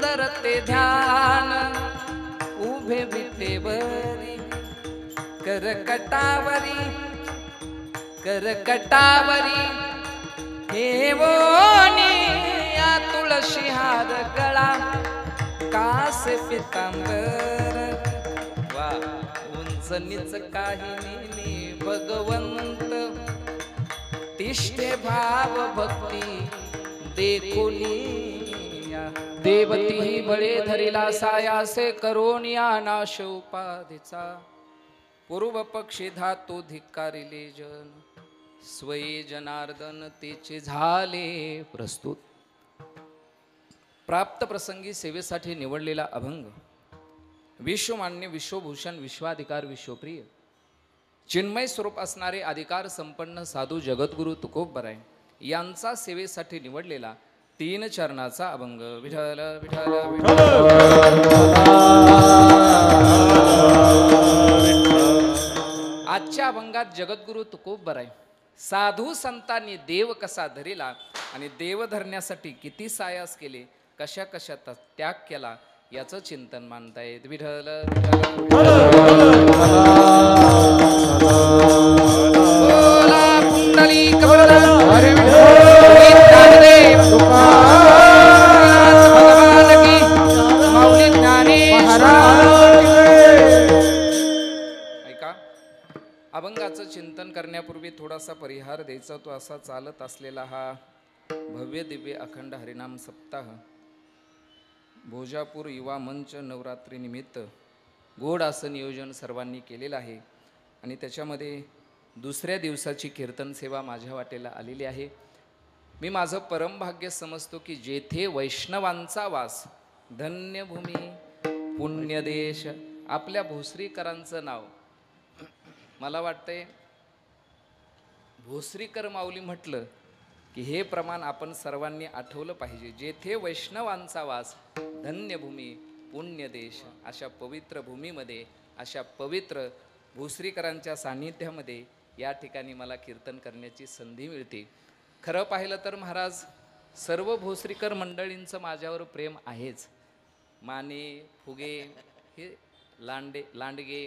सुंदर ते ध्यान उभे विटेवरी करकटावरी हेवोनी या तुळशी हार गळा कासे पितांबर वा उंच नीच काही नेली भगवंत तिष्ठे भाव भक्ती देखुनिया देवती बळे धरिला सायासे करोनिया नाश उपाधीचा पूर्व पक्षी धातू धिक्कारिले जन स्वयी जनार्दन तेचे झाले प्रस्तुत प्राप्त प्रसंगी सेवेसाठी निवडलेला अभंग विश्वमान्य विश्वभूषण विश्वाधिकार विश्वप्रिय चिन्मय स्वरूप असणारे अधिकार संपन्न साधू जगद्गुरु तुकोबराय यांचा सेवेसाठी निवडलेला 3 चरणाचा अभंग विठ्ठल विठ्ठल आजच्या अभंगात जगद्गुरु तुकोबराय साधू संतांनी देव कसा धरिला आणि देव धरण्यासाठी किती सायास केले कशा कशात त्याग केला याचं चिंतन मानतायत विठ्ठल ऐका अभंगाचं चिंतन करण्यापूर्वी थोडासा परिहार द्यायचा तो असा चालत असलेला हा भव्य दिव्य अखंड हरिनाम सप्ताह भोजापूर युवा मंच नवरात्री निमित्त गोड असं नियोजन सर्वांनी केलेलं आहे आणि त्याच्यामध्ये दुसऱ्या दिवसाची कीर्तन सेवा माझ्या वाटेला आलेली आहे. मी माझं परमभाग्य समजतो की जेथे वैष्णवांचा वास धन्यभूमी पुण्यदेश आपल्या भोसरीकरांचं नाव मला वाटतंय भोसरीकर माऊली म्हटलं की हे प्रमाण आपण सर्वांनी आठवलं पाहिजे. जेथे वैष्णवांचा वास धन्यभूमी पुण्यदेश अशा पवित्र भूमीमध्ये अशा पवित्र भोसरीकरांच्या सान्निध्यामध्ये या ठिकाणी मला कीर्तन करण्याची संधी मिळते. खरं पाहिलं तर महाराज सर्व भोसरीकर मंडळींचं माझ्यावर प्रेम आहेच. माने फुगे हे लांडगे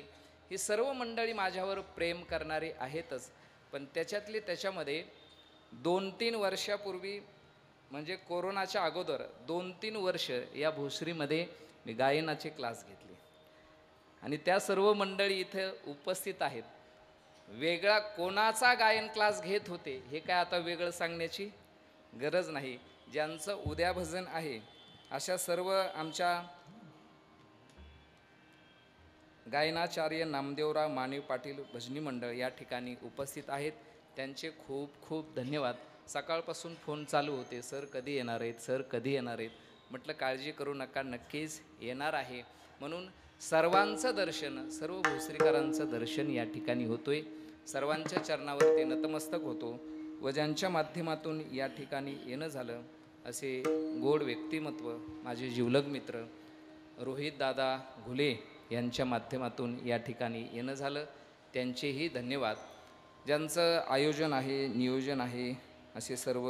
ही सर्व मंडळी माझ्यावर प्रेम करणारी आहेतच. पण त्याच्यामध्ये 2-3 वर्षापूर्वी म्हणजे कोरोनाच्या अगोदर 2-3 वर्ष या भोसरीमध्ये मी गायनाचे क्लास घेतले आणि त्या सर्व मंडळी इथं उपस्थित आहेत. वेगळा कोणाचा गायन क्लास घेत होते हे काय आता वेगळं सांगण्याची गरज नाही. ज्यांचं उद्या भजन आहे अशा सर्व आमच्या गायनाचार्य नामदेवराव माने पाटील भजनी मंडळ या ठिकाणी उपस्थित आहेत. त्यांचे खूप खूप धन्यवाद. सकाळपासून फोन चालू होते, सर कधी येणार आहेत, सर कधी येणार आहेत. म्हटलं काळजी करू नका, नक्कीच येणार आहे. म्हणून सर्वांचं दर्शन सर्व भोसरीकरांचं दर्शन या ठिकाणी होतोय. सर्वांच्या चरणावरती नतमस्तक होतो व ज्यांच्या माध्यमातून या ठिकाणी येणं झालं असे गोड व्यक्तिमत्व माझे जिवलग मित्र रोहित दादा घुले यांच्या माध्यमातून या ठिकाणी येणं झालं. त्यांचेही धन्यवाद. ज्यांचं आयोजन आहे नियोजन आहे असे सर्व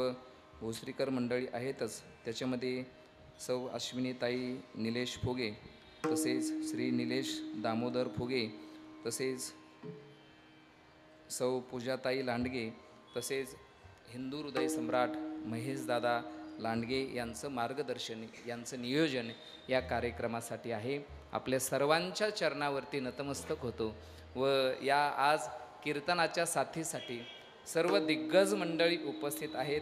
भोसरीकर मंडळी आहेतच. त्याच्यामध्ये सौ अश्विनीताई निलेश फुगे, तसेच श्री निलेश दामोदर फुगे, तसेच सौ पूजाताई लांडगे, तसेच हिंदू हृदय सम्राट महेशदादा लांडगे यांचं मार्गदर्शन यांचं नियोजन या कार्यक्रमासाठी आहे. आपल्या सर्वांच्या चरणावरती नतमस्तक होतो व या आज कीर्तनाच्या साथीसाठी सर्व दिग्गज मंडळी उपस्थित आहेत.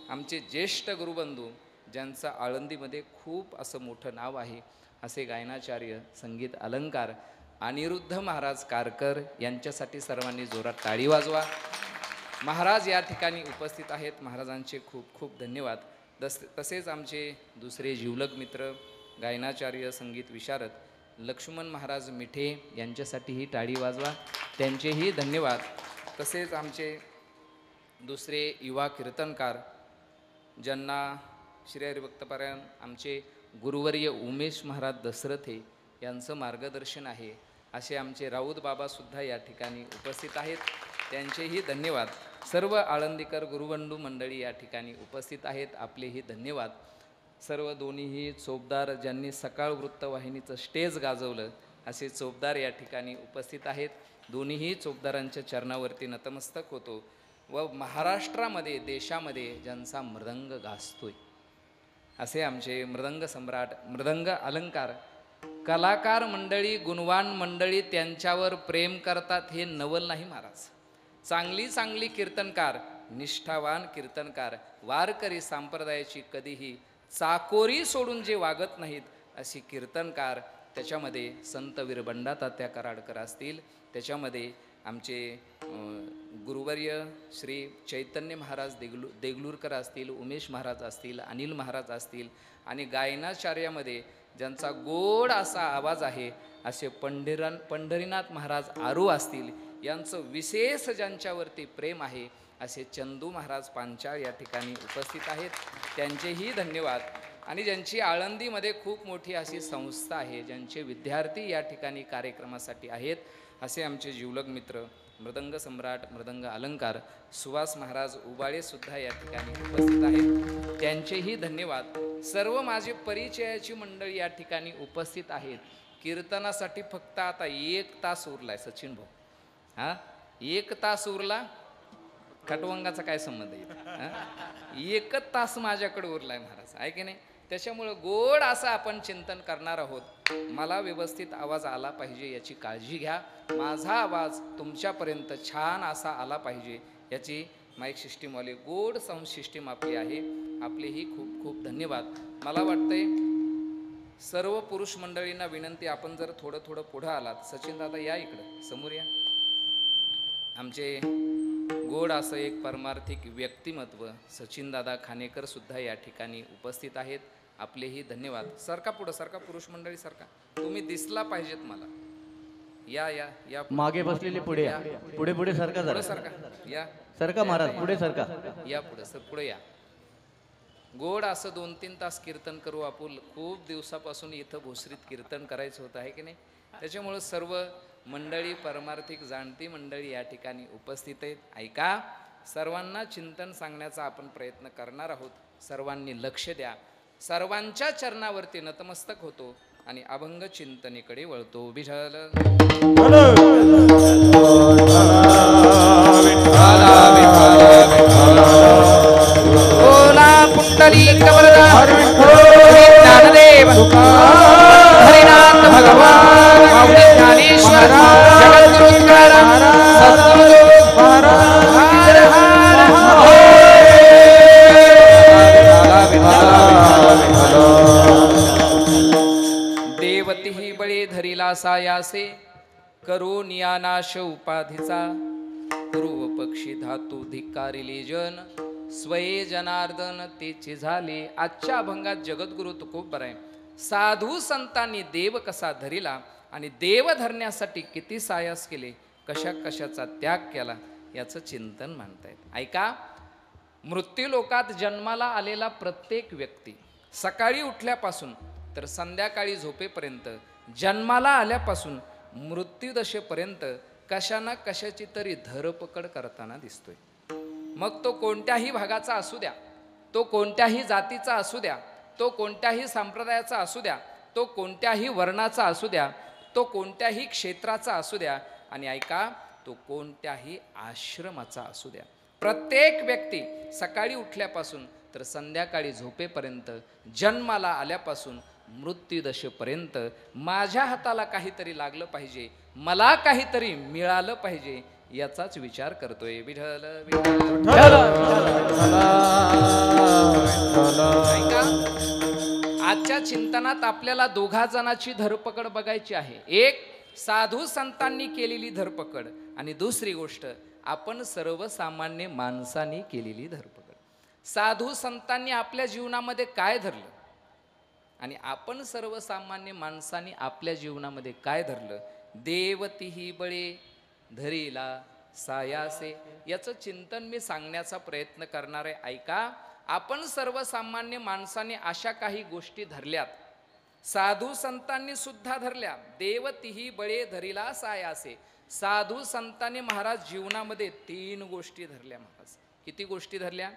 आमचे ज्येष्ठ गुरुबंधू ज्यांचं आळंदीमध्ये खूप असं मोठं नाव आहे असे गायनाचार्य संगीत अलंकार अनिरुद्ध महाराज कारकर यांच्यासाठी सर्वांनी जोरात टाळी वाजवा. महाराज या ठिकाणी उपस्थित आहेत. महाराजांचे खूप खूप धन्यवाद. तसेच आमचे दुसरे जिवलग मित्र गायनाचार्य संगीत विशारद लक्ष्मण महाराज मिठे यांच्यासाठीही टाळी वाजवा. त्यांचेही धन्यवाद. तसेच आमचे दुसरे युवा कीर्तनकार ज्यांना श्री हरिभक्तपरायण आमचे गुरुवर्य उमेश महाराज दसरथे यांचं मार्गदर्शन आहे असे आमचे राऊत बाबासुद्धा या ठिकाणी उपस्थित आहेत. त्यांचेही धन्यवाद. सर्व आळंदीकर गुरुबंधू मंडळी या ठिकाणी उपस्थित आहेत. आपलेही धन्यवाद. सर्व दोन्हीही चोपदार ज्यांनी सकाळ वृत्तवाहिनीचं स्टेज गाजवलं असे चोपदार या ठिकाणी उपस्थित आहेत. दोन्हीही चोपदारांच्या चरणावरती नतमस्तक होतो व महाराष्ट्रामध्ये देशामध्ये ज्यांचा मृदंग गाजतोय असे आमचे मृदंग सम्राट मृदंग अलंकार कलाकार मंडळी गुणवान मंडळी त्यांच्यावर प्रेम करतात हे नवल नाही महाराज. चांगली चांगली कीर्तनकार निष्ठावान कीर्तनकार वारकरी संप्रदायाची कधीही चाकोरी सोडून जे वागत नाहीत अशी कीर्तनकार त्याच्यामध्ये संत वीर बंडा तात्या कराडकर असतील, त्याच्यामध्ये आमचे गुरुवर्य श्री चैतन्य महाराज देगलूरकर असतील, उमेश महाराज असतील, अनिल महाराज असतील आणि गायनाचार्यामध्ये ज्यांचा गोड असा आवाज आहे असे पंढरीनाथ महाराज आरू असतील. यांचं विशेष ज्यांच्यावरती प्रेम आहे असे चंदू महाराज पांचाळ या ठिकाणी उपस्थित आहेत, त्यांचेही धन्यवाद. आणि ज्यांची आळंदीमध्ये खूप मोठी अशी संस्था आहे, ज्यांचे विद्यार्थी या ठिकाणी कार्यक्रमासाठी आहेत असे आमचे जिवलग मित्र मृदंग सम्राट मृदंग अलंकार सुहास महाराज उबाळे सुद्धा या ठिकाणी उपस्थित आहेत, त्यांचेही धन्यवाद. सर्व माझे परिचयाची मंडळी या ठिकाणी उपस्थित आहेत. कीर्तनासाठी फक्त आता 1 तास उरलाय सचिन भाऊ. हां 1 तास उरला, खटवंगाचा काय संबंध आहे? 1 तास माझ्याकडे उरलाय महाराज, आहे की नाही? त्याच्यामुळं गोड असं आपण चिंतन करणार आहोत. मला व्यवस्थित आवाज आला पाहिजे याची काळजी घ्या. माझा आवाज तुमच्यापर्यंत छान असा आला पाहिजे याची माईक सिस्टीमवाले गोड साऊंड सिस्टीम आपली आहे. आपलेही खूप खूप धन्यवाद. मला वाटतंय सर्व पुरुष मंडळींना विनंती, आपण जर थोडं थोडं पुढं आलात. सचिन दादा या इकडं समोर या. आमचे गोड असं एक परमार्थिक व्यक्तिमत्व सचिन दादा खानेकर सुद्धा या ठिकाणी उपस्थित आहेत. आपलेही धन्यवाद. सरका पुढं, सरका पुरुष मंडळी सरका, तुम्ही दिसला पाहिजेत मला. या या या मागे बसलेले पुढे या, पुढे पुढे सरका जरा, सरका या, सरका महाराज पुढे सरका या, पुढे सर पुढे या. गोड असं 2-3 तास कीर्तन करू आपण. खूप दिवसापासून इथं भोसरीत कीर्तन करायचं होतं, आहे की नाही? त्याच्यामुळं सर्व मंडळी परमार्थिक जाणती मंडळी या ठिकाणी उपस्थित आहेत. ऐका, सर्वांना चिंतन सांगण्याचा आपण प्रयत्न करणार आहोत. सर्वांनी लक्ष द्या. सर्वांच्या चरणावरती नतमस्तक होतो आणि अभंग चिंतनेकडे वळतो. विठ्ठल पुंडलिक वरदान ज्ञानदेव हरिनाथ भगवान माऊली ज्ञानेश्वर जगद्गुरु तुकाराम सद्गुरु महाराज देवती ही बळे धरिला सायासे करो नियानाश उपाधीचा पूर्व पक्षी धातू धिक्कारिले जन स्वये जनार्दन तेचे झाले. आजच्या अभंगात जगद्गुरु तुकोबर आहे. साधू संतांनी देव कसा धरिला आणि देव धरण्यासाठी किती सायास केले, कशा कशाचा त्याग केला याचं चिंतन म्हणतायत. ऐका, मृत्यूलोकात जन्माला आलेला प्रत्येक व्यक्ती सकाळी उठल्यापासून तर संध्याकाळी झोपेपर्यंत, जन्माला आल्यापासून मृत्यूदशेपर्यंत कशा ना कशाची तरी धरपकड करताना दिसतोय. मग तो कोणत्याही भागाचा असू द्या, तो कोणत्याही जातीचा असू द्या, तो कोणत्याही संप्रदायाचा असू द्या, तो कोणत्याही वर्णाचा असू द्या, तो कोणत्याही क्षेत्राचा असू द्या, आणि ऐका, तो कोणत्याही आश्रमाचा असू द्या. प्रत्येक व्यक्ती सकाळी उठल्यापासून तर संध्याकाळी झोपेपर्यंत, जन्माला आल्यापासून मृत्यूदशेपर्यंत माझ्या हाताला काहीतरी लागलं पाहिजे, मला काहीतरी मिळालं पाहिजे याचाच विचार करतोय. विठ्ठल विठ्ठल. आजच्या चिंतनात आपल्याला 2 जणांची धरपकड बघायची आहे. एक साधू संतांनी केलेली धरपकड आणि दुसरी गोष्ट आपण सर्वसामान्य माणसांनी केलेली धरपकड. साधू संतांनी आपल्या जीवनामध्ये काय धरलं आणि आपण सर्वसामान्य माणसांनी आपल्या जीवनामध्ये काय धरलं. देवतीही बळे धरिला सायासे याचं चिंतन मी सांगण्याचा प्रयत्न करणार आहे. ऐका, आपण सर्वसामान्य माणसाने अशा काही गोष्टी धरल्यात, साधू संतांनी सुद्धा धरल्या. देवतीही बळे धरिला सायासे. साधू संतांनी महाराज जीवनामध्ये 3 गोष्टी धरल्या. महाराज किती गोष्टी धरल्या?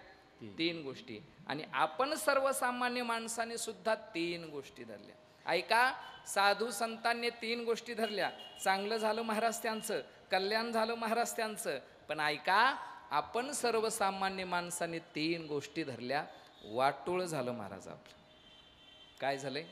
तीन गोष्टी. आणि आपण सर्वसामान्य माणसाने सुद्धा तीन गोष्टी धरल्या. ऐका, साधू संतांनी तीन गोष्टी धरल्या. चांगलं झालं महाराज त्यांचं, कल्याण झालं महाराज त्यांचं. पण ऐका, आपण सर्वसामान्य माणसाने तीन गोष्टी धरल्या, वाटोळ झालं महाराज आपलं. काय झालंय?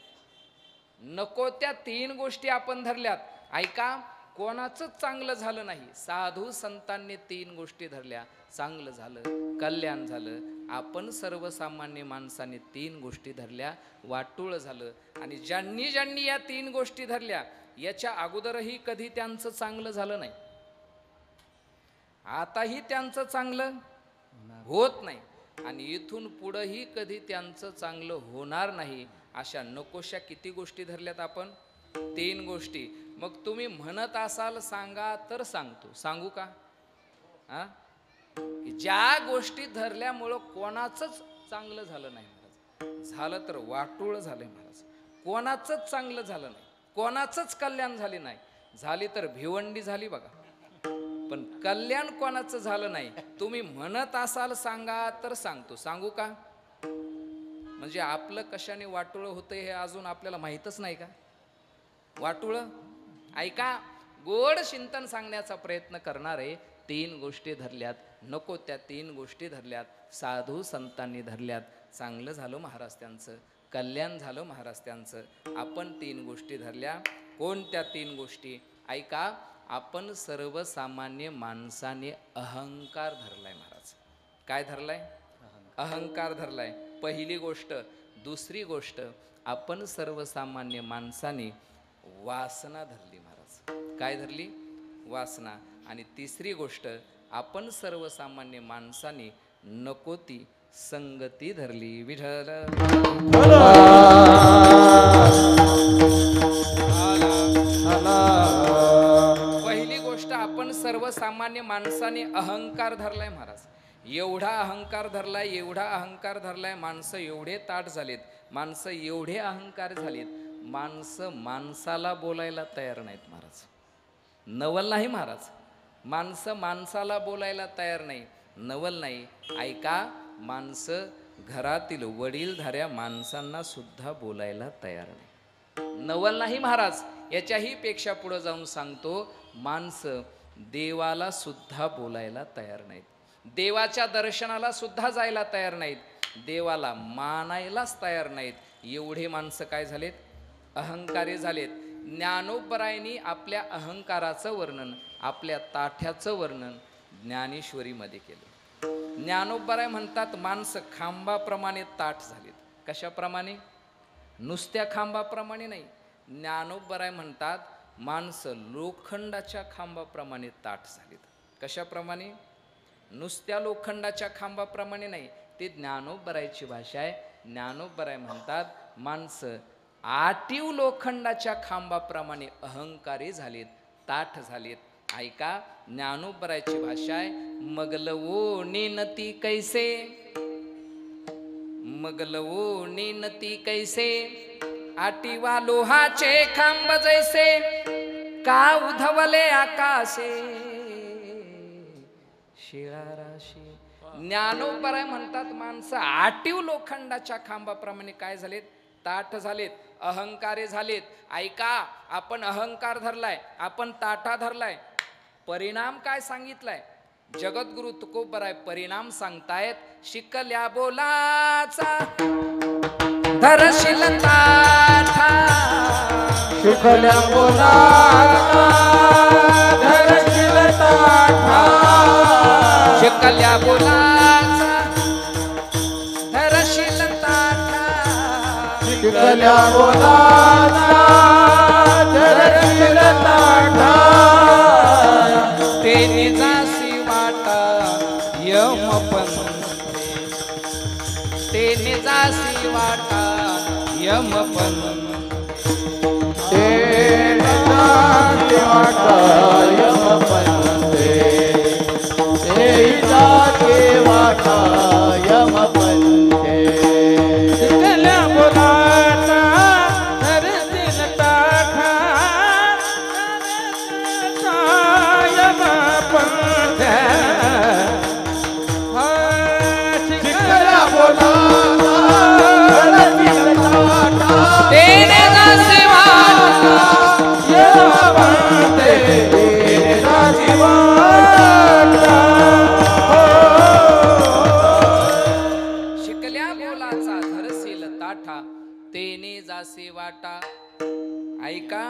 नको त्या तीन गोष्टी आपण धरल्यात. ऐका, कोणाचंच चांगलं झालं नाही. साधू संतांनी तीन गोष्टी धरल्या, चांगलं झालं, कल्याण झालं. आपण सर्वसामान्य माणसाने तीन गोष्टी धरल्या, वाटोळ झालं. आणि ज्यांनी ज्यांनी या तीन गोष्टी धरल्या, याच्या अगोदरही कधी त्यांचं चांगलं झालं नाही, आताही त्यांचं चांगलं होत नाही, आणि इथून पुढंही कधी त्यांचं चांगलं होणार नाही. अशा नकोशा किती गोष्टी धरल्यात आपण? तीन गोष्टी. मग तुम्ही म्हणत असाल सांगा तर सांगतो. सांगू का? हा, ज्या गोष्टी धरल्यामुळं कोणाचंच चांगलं झालं नाही महाराज, झालं तर वाटोळ झालंय महाराज. कोणाचंच चांगलं झालं नाही, कोणाचंच कल्याण झाले नाही, झाली तर भिवंडी झाली बघा, पण कल्याण कोणाचं झालं नाही. तुम्ही म्हणत असाल सांगा तर सांगतो. सांगू का? म्हणजे आपलं कशाने वाटोळ होतंय हे अजून आपल्याला माहीतच नाही का? वाटोळ. ऐका, गोड चिंतन सांगण्याचा प्रयत्न करणारे तीन गोष्टी धरल्यात, नको त्या तीन गोष्टी धरल्यात, साधू संतांनी धरल्यात. चांगलं झालं महाराज त्यांचं, कल्याण झालं महाराज त्यांचं. आपण तीन गोष्टी धरल्या. कोणत्या तीन गोष्टी? ऐका, आपण सर्वसामान्य माणसाने अहंकार धरलाय महाराज. काय धरलाय? अहंकार धरलाय, पहिली गोष्ट. दुसरी गोष्ट, आपण सर्वसामान्य माणसाने वासना धरली महाराज. काय धरली? वासना. आणि तिसरी गोष्ट, आपण सर्वसामान्य माणसाने नको ती संगती धरली. विठ्ठल पहिली गोष्ट, आपण सर्वसामान्य माणसाने अहंकार धरलाय महाराज. एवढा अहंकार धरलाय, एवढा अहंकार धरलाय, माणसं एवढे ताठ झालेत, माणसं एवढे अहंकार झालेत, माणसं माणसाला बोलायला तयार नाहीत महाराज. नवल नाही महाराज, माणसं माणसाला बोलायला तयार नाही, नवल नाही. ऐका, माणसं घरातील वडीलधाऱ्या माणसांना सुद्धा बोलायला तयार नाही, नवल नाही महाराज. याच्याही पेक्षा पुढे जाऊन सांगतो, माणसं देवाला सुद्धा बोलायला तयार नाहीत, देवाच्या दर्शनाला सुद्धा जायला तयार नाहीत, देवाला मानायलाच तयार नाहीत. एवढे माणसं काय झालेत? अहंकारी झालेत. ज्ञानोबरायांनी आपल्या अहंकाराचं वर्णन, आपल्या ताठ्याचं वर्णन ज्ञानेश्वरीमध्ये केलं. ज्ञानोबराय म्हणतात, माणसं खांबाप्रमाणे ताठ झालीत. कशाप्रमाणे? नुसत्या खांबाप्रमाणे नाही. ज्ञानोबराय म्हणतात, माणसं लोखंडाच्या खांबाप्रमाणे ताठ झालीत. कशाप्रमाणे? नुसत्या लोखंडाच्या खांबाप्रमाणे नाही. ते ज्ञानोबरायची भाषा आहे. ज्ञानोबराय म्हणतात, माणसं आटीव लोखंडाच्या खांबाप्रमाणे अहंकारी झालेत, ताठ झालेत. ऐका, ज्ञानोबरायची भाषा आहे, मगलवो नेनती कैसे, मगलवो नेनती कैसे, आटीवा लोहाचे खांब जैसे, का उधवले आकाशे शिळाराशी. ज्ञानोबराय म्हणतात, माणसं आटीव लोखंडाच्या खांबाप्रमाणे काय झालेत? ताठ झालेत, अहंकारे झालेत. ऐका, आपण अहंकार धरलाय, आपण ताठा धरलाय. परिणाम काय सांगितलाय? जगद्गुरु तुकोबराय परिणाम सांगतायत, शिकल्या बोलाचा धरशील ताठा, शिकल्या बोलाचा धरशील ताठा, शिकल्या बोलाचा धरशील ताठा, शिकल्या बोलाचा धरशील ताठा, ते निजासी वाटा यमपंथे, ते निजासी वाटा यमपंथे, ते निजासी वाटा यमपंथे, ते जाके वाटा यमपंथे. शिकल्या बोलाचा धरशील ताठा, यमपंथे, शिकल्या तेने जासे वाटा. ऐका,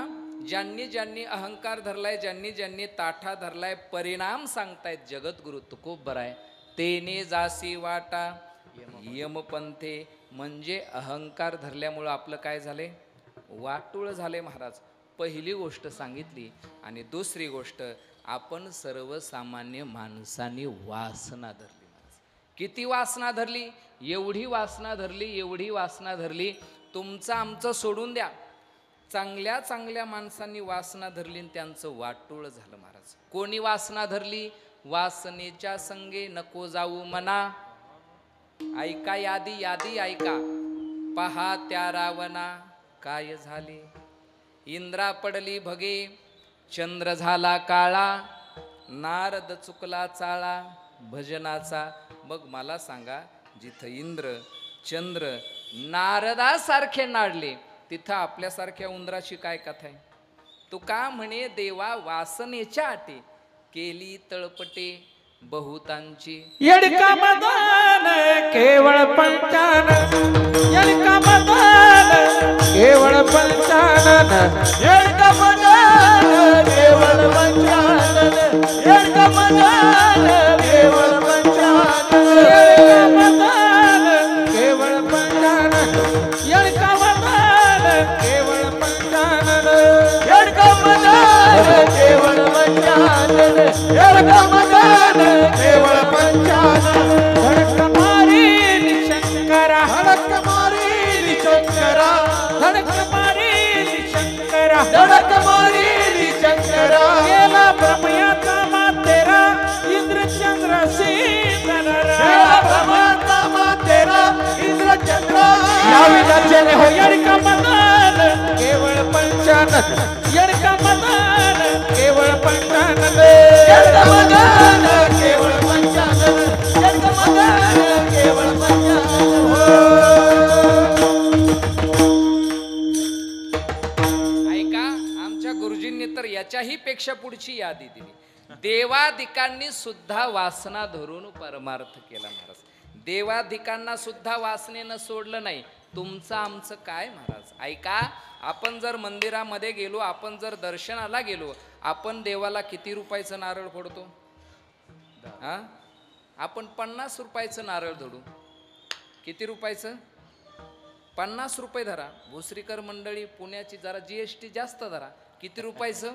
ज्यांनी ज्यांनी अहंकार धरलाय, ज्यांनी ज्यांनी ताठा धरलाय, परिणाम सांगतायत जगद्गुरु तुकोबराय. तेने जासी वाटा यमपंथे. म्हणजे अहंकार धरल्यामुळं आपलं काय झाले, वाटूळ झाले महाराज. पहिली गोष्ट सांगितली. आणि दुसरी गोष्ट, आपण सर्वसामान्य माणसांनी वासना धरली. किती वासना धरली? एवढी वासना धरली, एवढी वासना धरली. तुमचं आमचं सोडून द्या, चांगल्या चांगल्या माणसांनी वासना धरली आणि त्यांचं वाटोळ झालं महाराज. कोणी वासना धरली? वासनेच्या संगे नको जाऊ मना. ऐका यादी, यादी ऐका. पहा त्या रावणा काय झाले. इंद्रा पडली भगे, चंद्र झाला काळा, नारद चुकला चाळा भजनाचा. मग मला सांगा, जिथं इंद्र चंद्र नारदासारखे नाडले, तिथं आपल्यासारख्या उंदराची काय कथा आहे? तुका म्हणे देवा वासनेच्या आटे, केली तळपटे बहुतांची. येडका मदान केवळ पंचानन, येडका मदान केवळ पंचानन, येडका मदान केवळ पंचानन, येडका मदान केवळ पंचानन, येडका मदान केवळ पंचानन, येडका मदान केवळ पंचानन, येडका मदान केवळ पंचानन, येडका मदान केवळ पंचानन. धडक मारील शंकरा, धडक मारील शंकरा, धडक मारील शंकरा, धडक मारील शंकरा. गेला ब्रह्मयाचा मातेरा, इंद्रचंद्र सीतनरा, गेला ब्रह्माचा मातेरा, इंद्रचंद्र. या विधाच्याने हो येडका मदान केवळ पंचानन, येडका मदान केवळ पंचानन, येडका मदान केवळ पंचानन, येडका मदान केवळ पंचानन. ऐका, आमच्या गुरुजींनी तर याच्याही पेक्षा पुढची यादी दिली. देवाधिकांनी सुद्धा वासना धरून परमार्थ केला महाराज. देवाधिकांना सुद्धा वासनेनं सोडलं नाही. तुमचं आमचं काय महाराज? ऐका, आपण जर मंदिरामध्ये गेलो, आपण जर दर्शनाला गेलो, आपण देवाला किती रुपयाचं नारळ फोडतो? हा, आपण 50 रुपयाचं नारळ धरू. किती रुपयाचं? 50 रुपये धरा. भोसरीकर मंडळी पुण्याची जरा GST जास्त धरा. किती रुपयाचं?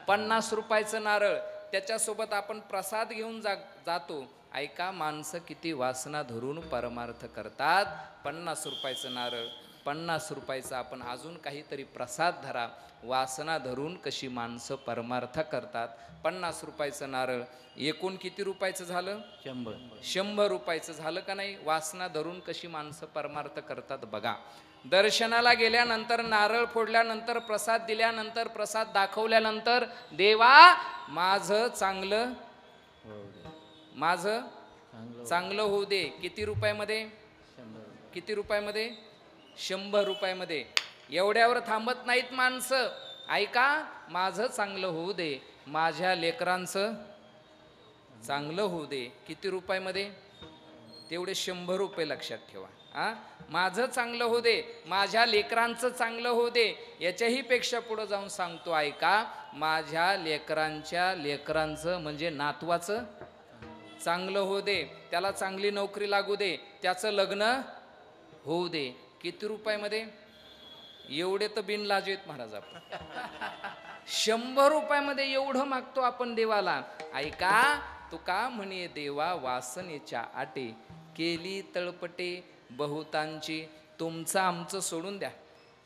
50 रुपयाचं नारळ. त्याच्यासोबत आपण प्रसाद घेऊन जातो. ऐका, माणसं किती वासना धरून परमार्थ करतात. 50 रुपयाचं नारळ, 50 रुपयाचा आपण अजून काहीतरी प्रसाद धरा. वासना धरून कशी माणसं परमार्थ करतात. 50 रुपयाचं नारळ एकूण किती रुपयाचं झालं? 100 रुपयाचं झालं का नाही? वासना धरून कशी माणसं परमार्थ करतात बघा. दर्शनाला गेल्यानंतर, नारळ फोडल्यानंतर, प्रसाद दिल्यानंतर, प्रसाद दाखवल्यानंतर, देवा माझं चांगलं, माझं चांगलं होऊ दे. किती रुपयामध्ये? किती रुपयामध्ये? 100 रुपयामध्ये. एवढ्यावर थांबत नाहीत माणसं. ऐका, माझं चांगलं होऊ दे, माझ्या लेकरांचं चांगलं होऊ दे. किती रुपयामध्ये? तेवढे 100 रुपये लक्षात ठेवा. माझं चांगलं होऊ दे, माझ्या लेकरांचं चांगलं होऊ दे. याच्याही पेक्षा पुढं जाऊन सांगतो, ऐका, माझ्या लेकरांचं म्हणजे नातवाचं चांगलं होऊ दे, त्याला चांगली नोकरी लागू दे, त्याचं लग्न होऊ दे. किती रुपयामध्ये? एवढे तर बिनलाज आहेत महाराज आपण. 100 रुपयामध्ये एवढं मागतो आपण देवाला. ऐका, तुका म्हणे देवा वासनेच्या आटे, केली तळपटे बहुतांची. तुमचं आमचं सोडून द्या.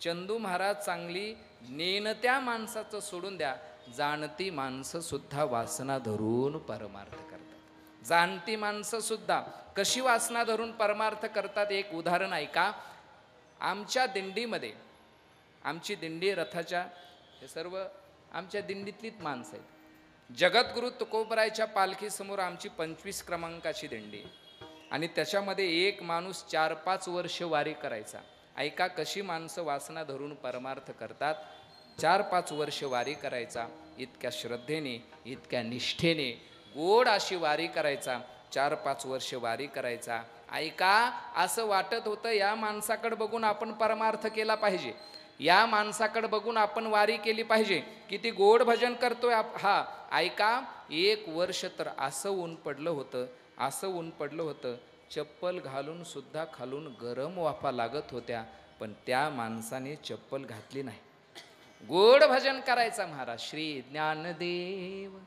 चंदू महाराज चांगली नेणत्या माणसाचं सोडून द्या. जाणती माणसं सुद्धा वासना धरून परमार्थ करतात. जाणती माणसं सुद्धा कशी वासना धरून परमार्थ करतात. एक उदाहरण ऐका. आमच्या दिंडीमध्ये, आमची दिंडी रथाच्या, हे सर्व आमच्या दिंडीतलीच माणसं आहेत. जगद्गुरु तुकोबरायच्या पालखीसमोर आमची 25 क्रमांकाची दिंडी आणि त्याच्यामध्ये एक माणूस 4-5 वर्ष वारी करायचा. ऐका, कशी माणसं वासना धरून परमार्थ करतात. 4-5 वर्ष वारी करायचा. इतक्या श्रद्धेने, इतक्या निष्ठेने गोड अशी वारी करायचा. 4-5 वर्ष वारी करायचा. ऐका, असं वाटत होतं या माणसाकडे बघून आपण परमार्थ केला पाहिजे, या माणसाकडे बघून आपण वारी केली पाहिजे, किती गोड भजन करतोय हा. ऐका, 1 वर्ष तर असं ऊन पडलं होतं, असं ऊन पडलं होतं, चप्पल घालून सुद्धा खालून गरम वाफा लागत होत्या, पण त्या माणसाने चप्पल घातली नाही. गोड भजन करायचा महाराज. श्री ज्ञानदेव,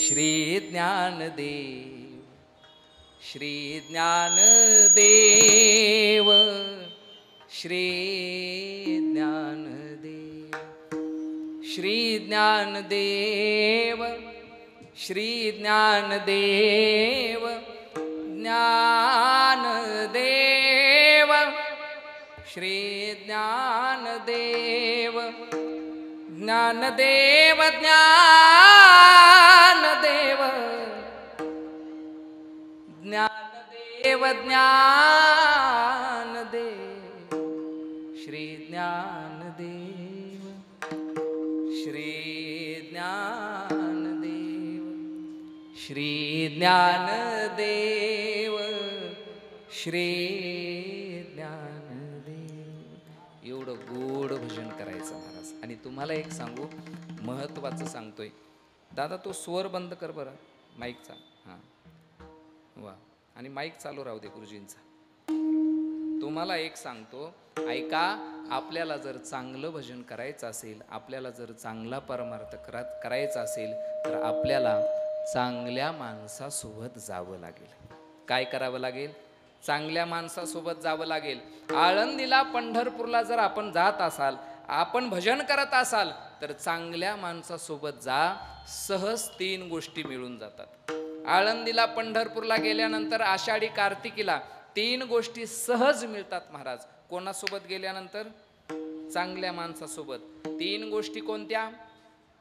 श्री ज्ञानदेव, श्री ज्ञानदेव, श्री ज्ञानदेव, श्री ज्ञानदेव, श्री ज्ञानदेव, ज्ञानदेव, श्री ज्ञानदेव, ज्ञानदेव, ज्ञानदेव, ज्ञानदेव, ज्ञानदेव, श्री ज्ञानदेव, श्री ज्ञानदेव, श्री ज्ञानदेव, श्री ज्ञानदेव. एवढं गोड भजन करायचं महाराज. आणि तुम्हाला एक सांगू, महत्वाचं सांगतोय दादा, तो स्वर बंद कर बरं माईकचा. हां वा, आणि माईक चालू राहू दे गुरुजींचा. तुम्हाला एक सांगतो, ऐका, आपल्याला जर चांगलं भजन करायचं असेल, आपल्याला जर चांगला परमार्थ करायचा असेल, तर आपल्याला चांगल्या माणसासोबत जावं लागेल. काय करावं लागेल? चांगल्या माणसासोबत जावं लागेल. आळंदीला, पंढरपूरला जर आपण जात असाल, आपण भजन करत असाल, तर चांगल्या माणसासोबत जा. सहज 3 गोष्टी मिळून जातात. आळंदीला, पंढरपूरला गेल्यानंतर आषाढी कार्तिकीला 3 गोष्टी सहज मिळतात महाराज. कोणासोबत गेल्यानंतर? चांगल्या माणसासोबत. 3 गोष्टी कोणत्या?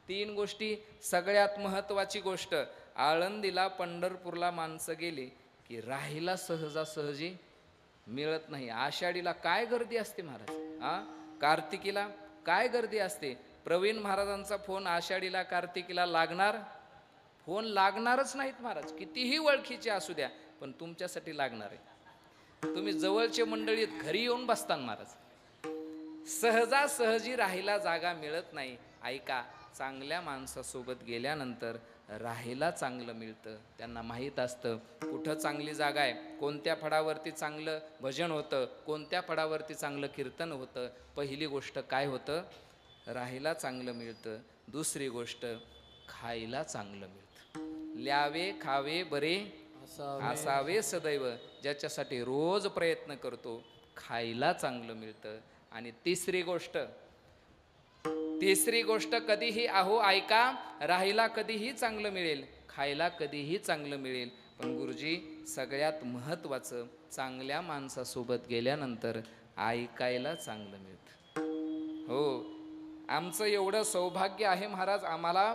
3 गोष्टी. सगळ्यात महत्वाची गोष्ट, आळंदीला, पंढरपूरला माणसं गेली की राहिला सहजासहजी मिळत नाही. आषाढीला काय गर्दी असते महाराज, कार्तिकीला काय गर्दी असते. प्रवीण महाराजांचा फोन आषाढीला, कार्तिकीला लागणार? फोन लागणारच नाहीत महाराज. कितीही ओळखीचे असू द्या, पण तुमच्यासाठी लागणार आहे. तुम्ही जवळचे मंडळीत घरी येऊन बसता महाराज. सहजासहजी राहायला जागा मिळत नाही. ऐका, चांगल्या माणसासोबत गेल्यानंतर राहायला चांगलं मिळतं. त्यांना माहीत असतं कुठं चांगली जागा आहे, कोणत्या फडावरती चांगलं भजन होतं, कोणत्या फडावरती चांगलं कीर्तन होतं. पहिली गोष्ट काय होतं? राहायला चांगलं मिळतं. दुसरी गोष्ट, खायला चांगलं मिळतं. ल्यावे खावे बरे असावे सदैव, ज्याच्यासाठी रोज प्रयत्न करतो, खायला चांगलं मिळतं. आणि तिसरी गोष्ट कधीही, अहो ऐका, राहायला कधीही चांगलं मिळेल, खायला कधीही चांगलं मिळेल, पण गुरुजी सगळ्यात महत्त्वाचं, चांगल्या माणसासोबत गेल्यानंतर ऐकायला चांगलं मिळतं. हो, आमचं एवढं सौभाग्य आहे महाराज. आम्हाला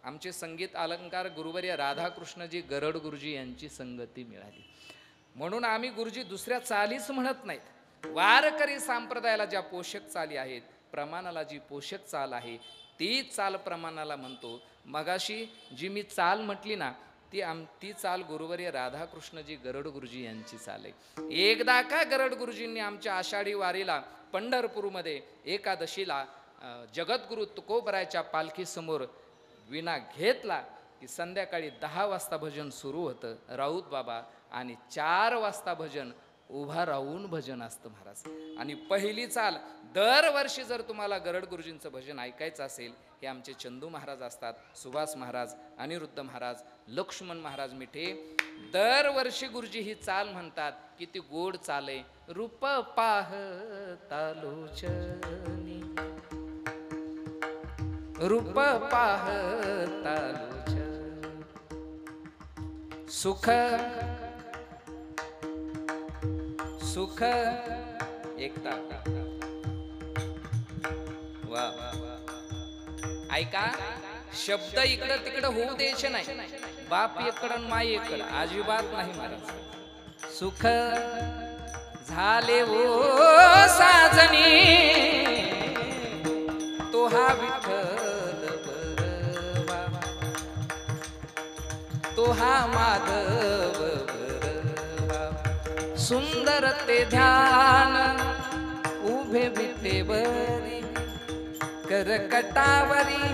आमचे संगीत अलंकार गुरुवर्य राधाकृष्णजी गरड गुरुजी यांची संगती मिळाली, म्हणून आम्ही गुरुजी दुसऱ्या चालीच म्हणत नाहीत. वारकरी संप्रदायाला ज्या पोषक चाली आहेत, प्रमाणाला जी पोषक चाल आहे, ती चाल प्रमाणाला म्हणतो. मगाशी जी मी चाल म्हटली ना, ती चाल गुरुवर्य राधाकृष्णजी गरड गुरुजी यांची चाल आहे. एकदा का गरड गुरुजींनी आमच्या आषाढी वारीला पंढरपूरमध्ये एकादशीला जगद्गुरु तुकोबरायच्या पालखीसमोर विणा घेतला की संध्याकाळी 10 वाजता भजन सुरू होतं, राऊत बाबा, आणि 4 वाजता भजन उभा राहून भजन असतं महाराज. आणि पहिली चाल, दरवर्षी जर तुम्हाला गरड गुरुजींचं भजन ऐकायचं असेल, हे आमचे चंदू महाराज असतात, सुभाष महाराज, अनिरुद्ध महाराज, लक्ष्मण महाराज मिठे, दरवर्षी गुरुजी ही चाल म्हणतात. किती गोड चाल आहे. रूप पाहता लोचनी, रूप पाहता लोचनी, सुख सुख एकता. वा ऐका, शब्द इकडं तिकडं होऊ द्यायचे नाही. बाप इकडं माई इकडं अजिबात नाही महाराज. सुख झाले ओ साजनी, तो हा विठ्ठल बरवा, माधव भरला सुंदर ते ध्यान उभे विटेवरी करकटावरी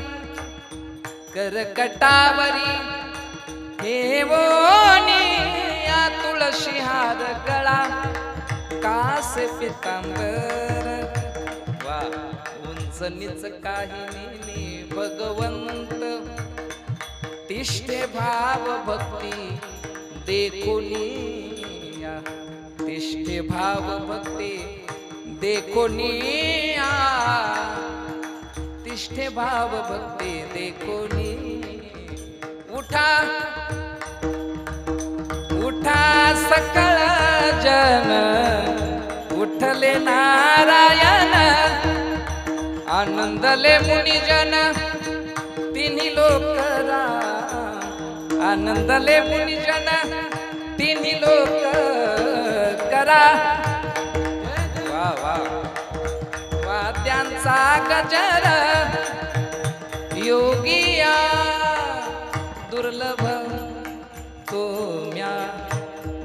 हेवोनी या तुळशी हार गळा कासे पितांबर वा उंच नीच काहिनी भगवंत तिष्ठे भाव भक्ती देखोनिया तिष्ठे भाव भक्ती देखोनिया तिष्ठे भाव भक्ती देखोनी उठा उठा सकळ जन उठले नारायण आनंदले मुनिजन तिन्ही लोकरा आनंदले मुनिजन तिन्ही लोक करा वा वा वाद्यांचा गजर योगिया दुर्लभ तो म्या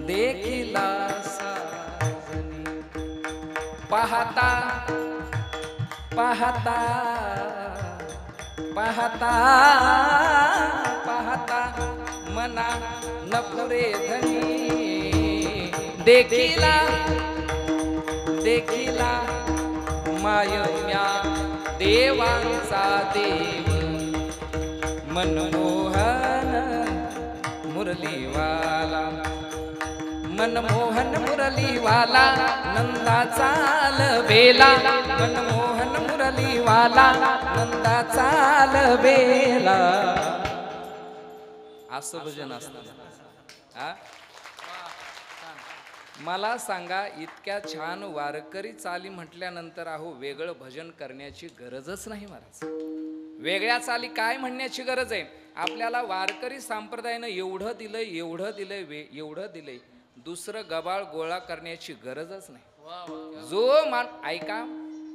देखिला साजनी पाहता पाहता पाहता पाहता मना नपुरे धनी देखिला देखिला मायम्या देवांचा देव मनमोहन मुरलीवाला मनमोहन मुरलीवाला नंदाचा लबेला मनमोहन मुरलीवाला नंदाचा लबेला असं भजन असतं. मला सांगा इतक्या छान वारकरी चाली म्हटल्यानंतर अहो वेगळं भजन करण्याची गरजच नाही महाराज. वेगळ्या चाली काय म्हणण्याची गरज आहे. आपल्याला वारकरी संप्रदायानं एवढं दिलंय एवढं दिलंय दुसरं गबाळ गोळा करण्याची गरजच नाही. जो मान ऐका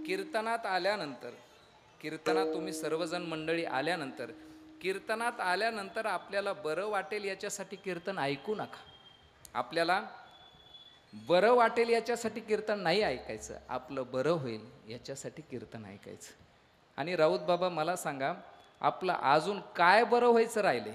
कीर्तनात आल्यानंतर कीर्तनात तुम्ही सर्वजण मंडळी आल्यानंतर कीर्तनात आल्यानंतर आपल्याला बरं वाटेल याच्यासाठी कीर्तन ऐकू नका. आपल्याला बरं वाटेल याच्यासाठी कीर्तन नाही ऐकायचं. आपलं बरं होईल याच्यासाठी कीर्तन ऐकायचं. आणि राऊत बाबा मला सांगा आपलं अजून काय बरं व्हायचं राहिले.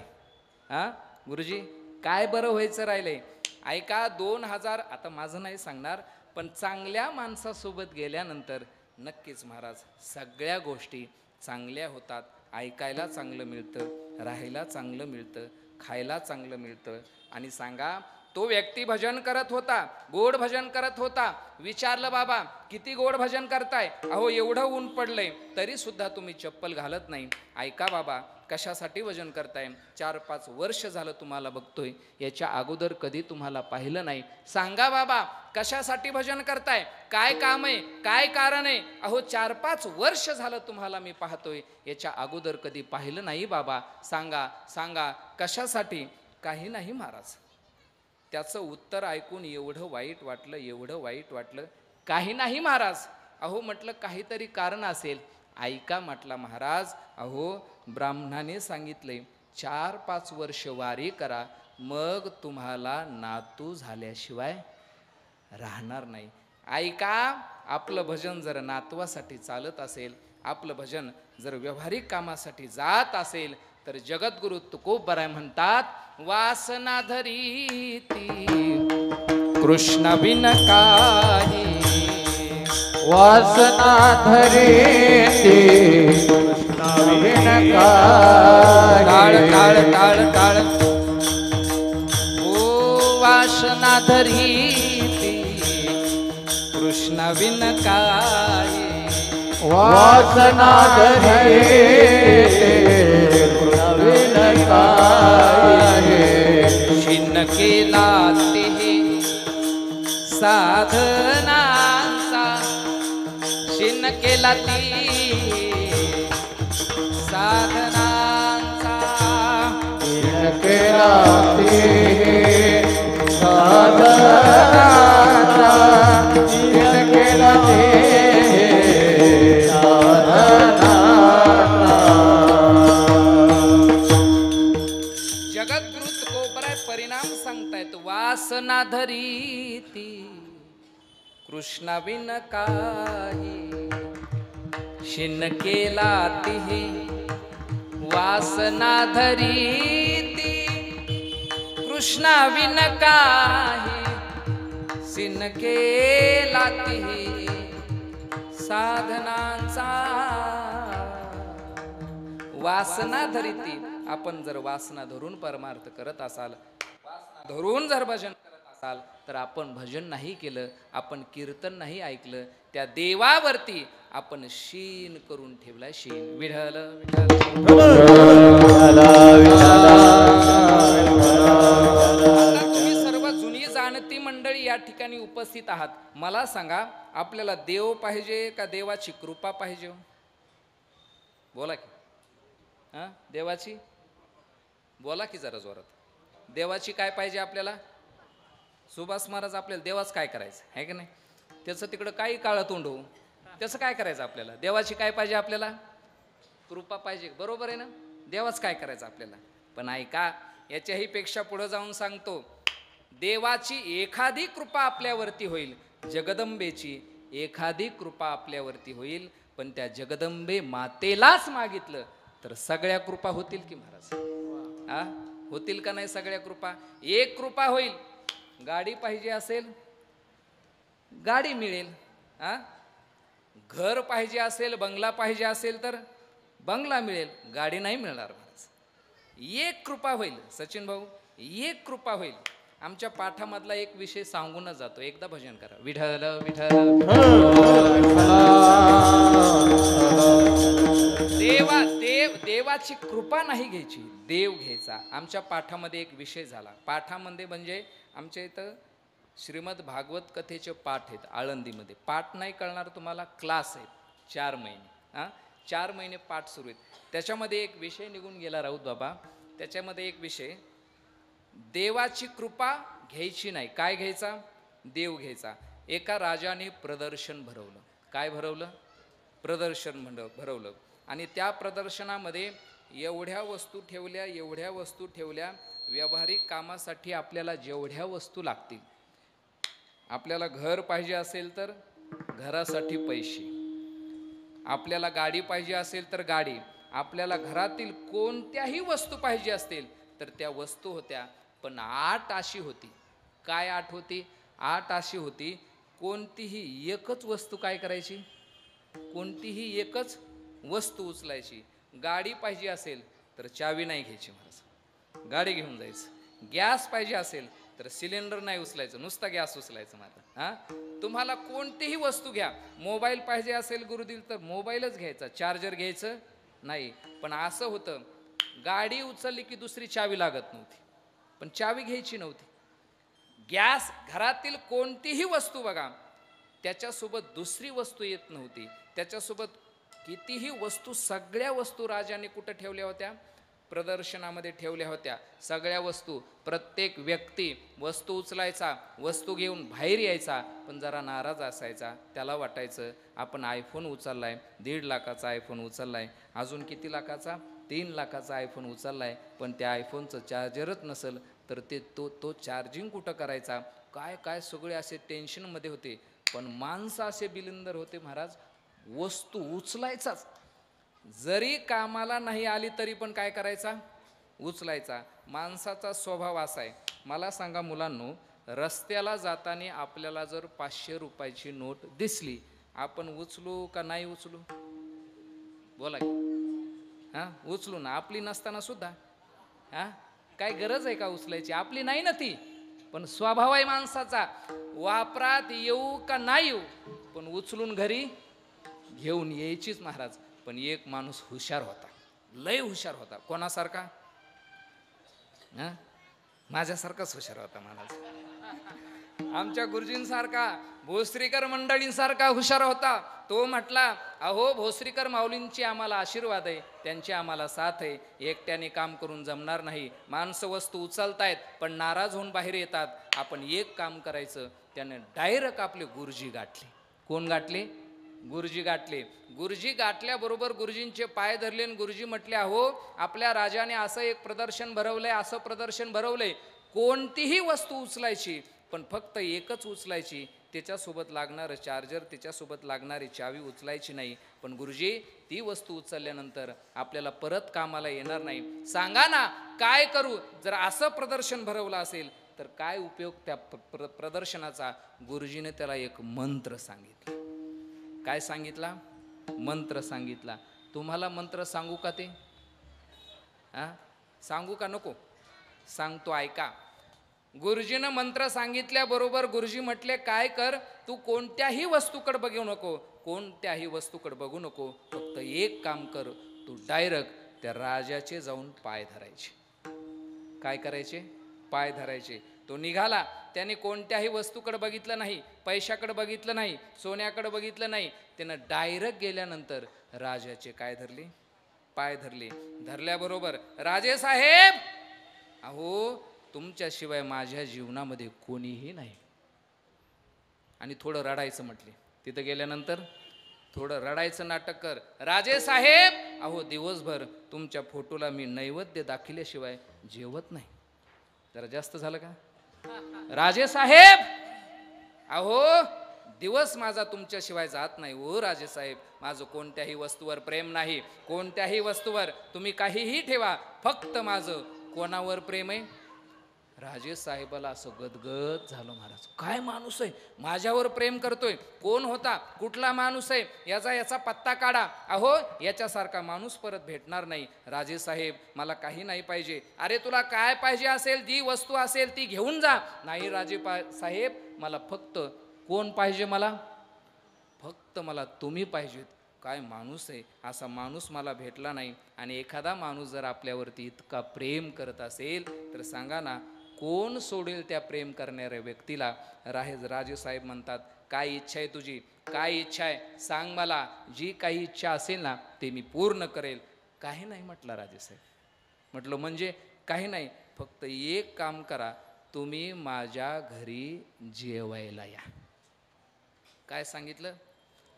गुरुजी काय बरं व्हायचं राहिले. ऐका 2000 आता माझं नाही सांगणार पण चांगल्या माणसासोबत गेल्यानंतर नक्कीच महाराज सगळ्या गोष्टी चांगल्या होतात. ऐकायला चांगलं मिळतं, राहायला चांगलं मिळतं, खायला चांगलं मिळतं. आणि सांगा तो व्यक्ती भजन करत होता, गोड भजन करत होता. विचारलं बाबा किती गोड भजन करताय. अहो एवढं ऊन पडलंय तरी सुद्धा तुम्ही चप्पल घालत नाही. ऐका बाबा कशासाठी भजन करताय. 4-5 वर्ष झालं तुम्हाला बघतोय, याच्या अगोदर कधी तुम्हाला पाहिलं नाही. सांगा बाबा कशासाठी भजन करताय, काय काम आहे, काय कारण आहे. अहो 4-5 वर्ष झालं तुम्हाला मी पाहतोय, याच्या अगोदर कधी पाहिलं नाही बाबा. सांगा सांगा कशासाठी. काही नाही महाराज. त्याचं उत्तर ऐकून एवढं वाईट वाटलं. काही नाही महाराज. अहो म्हटलं काहीतरी कारण असेल. ऐका म्हटला महाराज अहो ब्राह्मणाने सांगितले 4-5 वर्ष वारी करा मग तुम्हाला नातू झाल्याशिवाय राहणार नाही. ऐका आपलं भजन जर नातवासाठी चालत असेल, आपलं भजन जर व्यावहारिक कामासाठी जात असेल तर जगद्गुरु तुकोबराय म्हणतात वासना धरीती कृष्ण बिन काही. वासना धरीती कृष्ण बिन काही. टाळ टाळ टाळ टाळ ओ वासना धरीती कृष्ण बिन काही. वासना धरीती कृष्ण बिन काही. छिन्न केला ते साधनांचा, छिन्न केला ती साधनांचा. छिन्न केला ते साधनांचा. छिन्न केला ते साधनांचा. जगद्गुरु तुकोबराय कृष्णाविन काही शिनकेला तिही वासना धरीती कृष्णाविन काही शिनकेला तिही साधनांचा वासना धरीती. आपण जर वासना धरून परमार्थ करत असाल, वासना धरून जर भजन करत असाल तर आपण भजन नाही केलं, आपण कीर्तन नाही ऐकलं, त्या देवावरती आपण शीन करून ठेवलाय. शीन विठ्ठल आता तुम्ही सर्व जुनी जाणती मंडळी या ठिकाणी उपस्थित आहात. मला सांगा, आपल्याला देव पाहिजे का देवाची कृपा पाहिजे? बोला की. देवाची बोला की जरा जोरात. देवाची काय पाहिजे आपल्याला? सुभाष महाराज आपल्याला देवाच काय करायचं आहे की नाही? त्याचं तिकडं काही काळं तोंड होऊ, त्याचं काय करायचं आपल्याला? देवाची काय पाहिजे आपल्याला? कृपा पाहिजे. बरोबर आहे ना? देवाच काय करायचं आपल्याला? पण ऐका, याच्याही पेक्षा पुढे जाऊन सांगतो, देवाची एखादी कृपा आपल्यावरती होईल, जगदंबेची एखादी कृपा आपल्यावरती होईल, पण त्या जगदंबे मातेलाच मागितलं तर सगळ्या कृपा होतील की महाराज? होतील का नाही सगळ्या कृपा? एक कृपा होईल, गाडी पाहिजे असेल गाडी मिळेल, घर पाहिजे असेल, बंगला पाहिजे असेल तर बंगला मिळेल, गाडी नाही मिळणार महाराज. एक कृपा होईल सचिन भाऊ, एक कृपा होईल. आमच्या पाठामधला एक विषय सांगूनच जातो, एकदा भजन करा. विठ्ठल विठ्ठल देवाची कृपा नाही घ्यायची, देव घ्यायचा. आमच्या पाठामध्ये एक विषय झाला. पाठामध्ये म्हणजे आमच्या इथं श्रीमद भागवत कथेचे पाठ आहेत आळंदीमध्ये. पाठ नाही कळणार तुम्हाला, क्लास आहेत 4 महिने. 4 महिने पाठ सुरू आहेत. त्याच्यामध्ये एक विषय निघून गेला राऊत बाबा. त्याच्यामध्ये एक विषय, देवाची कृपा घ्यायची नाही. काय घ्यायचा? देव घ्यायचा. एका राजाने प्रदर्शन भरवलं. काय भरवलं? प्रदर्शन भरवलं. आणि त्या प्रदर्शनामध्ये एवढ्या वस्तू ठेवल्या, एवढ्या वस्तू ठेवल्या. व्यावहारिक कामासाठी आपल्याला जेवढ्या वस्तू लागतील, आपल्याला घर पाहिजे असेल तर घरासाठी पैसे, आपल्याला गाडी पाहिजे असेल तर गाडी, आपल्याला घरातील कोणत्याही वस्तू पाहिजे असतील तर त्या वस्तू होत्या. पण आट अशी होती. काय आट होती? आट अशी होती, कोणतीही एकच वस्तू काय करायची? कोणतीही एकच वस्तू उचलायची. गाडी पाहिजे असेल तर चावी नाही घ्यायची महाराज, गाडी घेऊन जायचं. गॅस पाहिजे असेल तर सिलेंडर नाही उचलायचं, नुसता गॅस उचलायचं महाराज. तुम्हाला कोणतीही वस्तू घ्या. मोबाईल पाहिजे असेल गुरुदिल तर मोबाईलच घ्यायचा, चार्जर घ्यायचं नाही. पण असं होतं, गाडी उचलली की दुसरी चावी लागत नव्हती, पण चावी घ्यायची नव्हती. गॅस, घरातील कोणतीही वस्तू बघा, त्याच्यासोबत दुसरी वस्तू येत नव्हती. त्याच्यासोबत कितीही वस्तू, सगळ्या वस्तू राजाने कुठं ठेवल्या होत्या? प्रदर्शनामध्ये ठेवल्या होत्या. सगळ्या वस्तू. प्रत्येक व्यक्ती वस्तू उचलायचा, वस्तू घेऊन बाहेर यायचा, पण जरा नाराज असायचा. त्याला वाटायचं आपण आयफोन उचललाय, 1.5 लाखाचा आयफोन उचललाय, अजून किती लाखाचा? 3 लाखाचा आयफोन उचललाय, पण त्या आयफोनचं चार्जरच नसेल तर तो चार्जिंग कुठं करायचा? काय काय सगळे असे टेन्शनमध्ये होते. पण माणसं असे बिलिंदर होते महाराज, वस्तू उचलायचाच. जरी कामाला नाही आली तरी पण काय करायचा? उचलायचा. माणसाचा स्वभाव असा आहे. मला सांगा मुलांनो, रस्त्याला जाताना आपल्याला जर 500 रुपयाची नोट दिसली, आपण उचलू का नाही उचलू? बोला की. उचलू ना. आपली नसताना सुद्धा काय गरज आहे का उचलायची? आपली नाही ना ती, पण स्वभाव आहे माणसाचा. वापरात येऊ का नाही येऊ, पण उचलून घरी घेऊन यायचीच महाराज. पण एक माणूस हुशार होता, लय हुशार होता. कोणासारखा? माझ्यासारखाच हुशार होता महाराज. आमच्या गुरुजींसारखा, भोसरीकर मंडळींसारखा हुशार होता. तो म्हटला, अहो भोसरीकर माऊलींची आम्हाला आशीर्वाद आहे, त्यांची आम्हाला साथ आहे, एकट्याने काम करून जमणार नाही. माणसं वस्तू उचलतायत पण नाराज होऊन बाहेर येतात. आपण एक काम करायचं. त्याने डायरेक्ट आपले गुरुजी गाठले. कोण गाठले? गुरुजी गाठले. गुरुजी गाठल्याबरोबर गुरुजींचे पाय धरले आणि गुरुजी म्हटले, अहो आपल्या राजाने असं एक प्रदर्शन भरवलंय, असं प्रदर्शन भरवलंय, कोणतीही वस्तू उचलायची पण फक्त एकच उचलायची. त्याच्यासोबत लागणारं चार्जर, त्याच्यासोबत लागणारी चावी उचलायची नाही. पण गुरुजी, ती वस्तू उचलल्यानंतर आपल्याला परत कामाला येणार नाही. सांगा ना काय करू? जर असं प्रदर्शन भरवलं असेल तर काय उपयोग त्या प्रदर्शनाचा? गुरुजीने त्याला एक मंत्र सांगितला. काय सांगितला? मंत्र सांगितला. तुम्हाला मंत्र सांगू का ते? सांगू का नको? सांगतो, ऐका. गुरुजीनं मंत्र सांगितल्याबरोबर गुरुजी म्हटले, काय कर, तू कोणत्याही वस्तूकडे बघू नको, कोणत्याही वस्तूकडे बघू नको, फक्त एक काम कर, तू डायरेक्ट त्या राजाचे जाऊन पाय धरायचे. काय करायचे? पाय धरायचे. तो निघाला. त्याने कोणत्याही वस्तूकडे बघितलं नाही, पैशाकडे बघितलं नाही, सोन्याकडे बघितलं नाही. त्यानं डायरेक्ट गेल्यानंतर राजाचे काय धरले? पाय धरले. धरल्याबरोबर, राजे साहेब, अहो तुमच्याशिवाय माझ्या जीवनामध्ये कोणीही नाही. आणि थोडं रडायचं म्हटले. तिथं गेल्यानंतर थोडं रडायचं नाटक कर. राजे साहेब, अहो दिवसभर तुमच्या फोटोला मी नैवेद्य दाखवल्याशिवाय जेवत नाही. जरा जास्त झालं का? राजे साहेब, अहो दिवस माझा तुमच्याशिवाय जात नाही. ओ राजे साहेब, माझं कोणत्याही वस्तूवर प्रेम नाही, कोणत्याही वस्तूवर तुम्ही काहीही ठेवा, फक्त माझं कोणावर प्रेम आहे? राजे साहेबाला असं गदगद झालं. महाराज, काय माणूस आहे, माझ्यावर प्रेम करतोय. कोण होता, कुठला माणूस आहे, याचा पत्ता काढा. अहो याच्यासारखा माणूस परत भेटणार नाही. राजे साहेब, मला काही नाही पाहिजे. अरे तुला काय पाहिजे असेल, जी वस्तू असेल ती घेऊन जा. नाही राजे साहेब, मला फक्त कोण पाहिजे? मला फक्त मला तुम्ही पाहिजेत. काय माणूस आहे, असा माणूस मला भेटला नाही. आणि एखादा माणूस जर आपल्यावरती इतका प्रेम करत असेल तर सांगा ना, कोण सोडेल त्या प्रेम करणाऱ्या व्यक्तीला? राजे साहेब म्हणतात, काय इच्छा आहे तुझी? काय इच्छा आहे सांग मला. जी काही इच्छा असेल ना ते मी पूर्ण करेल. काही नाही म्हटला राजे साहेब. म्हटलं म्हणजे काही नाही, फक्त एक काम करा, तुम्ही माझ्या घरी जेवायला या. काय सांगितलं?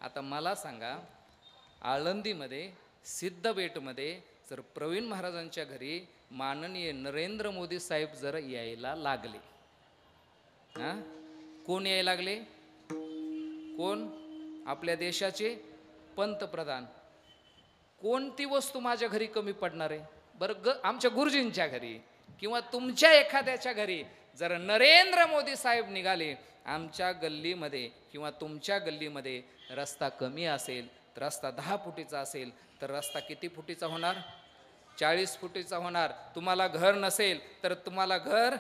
आता मला सांगा, आळंदीमध्ये सिद्धबेटमध्ये जर प्रवीण महाराजांच्या घरी माननीय नरेंद्र मोदी साहेब जर यायला लागले, कोण यायला लागले? कोण? आपल्या देशाचे पंतप्रधान. कोणती वस्तू माझ्या घरी कमी पडणार आहे बरं? आमच्या गुरुजींच्या घरी किंवा तुमच्या एखाद्याच्या घरी जर नरेंद्र मोदी साहेब निघाले, आमच्या गल्लीमध्ये किंवा तुमच्या गल्लीमध्ये रस्ता कमी असेल, तर रस्ता 10 फुटीचा असेल तर रस्ता किती फुटीचा होणार? 40 फुटीचा होणार. तुम्हाला घर नसेल तर तुम्हाला घर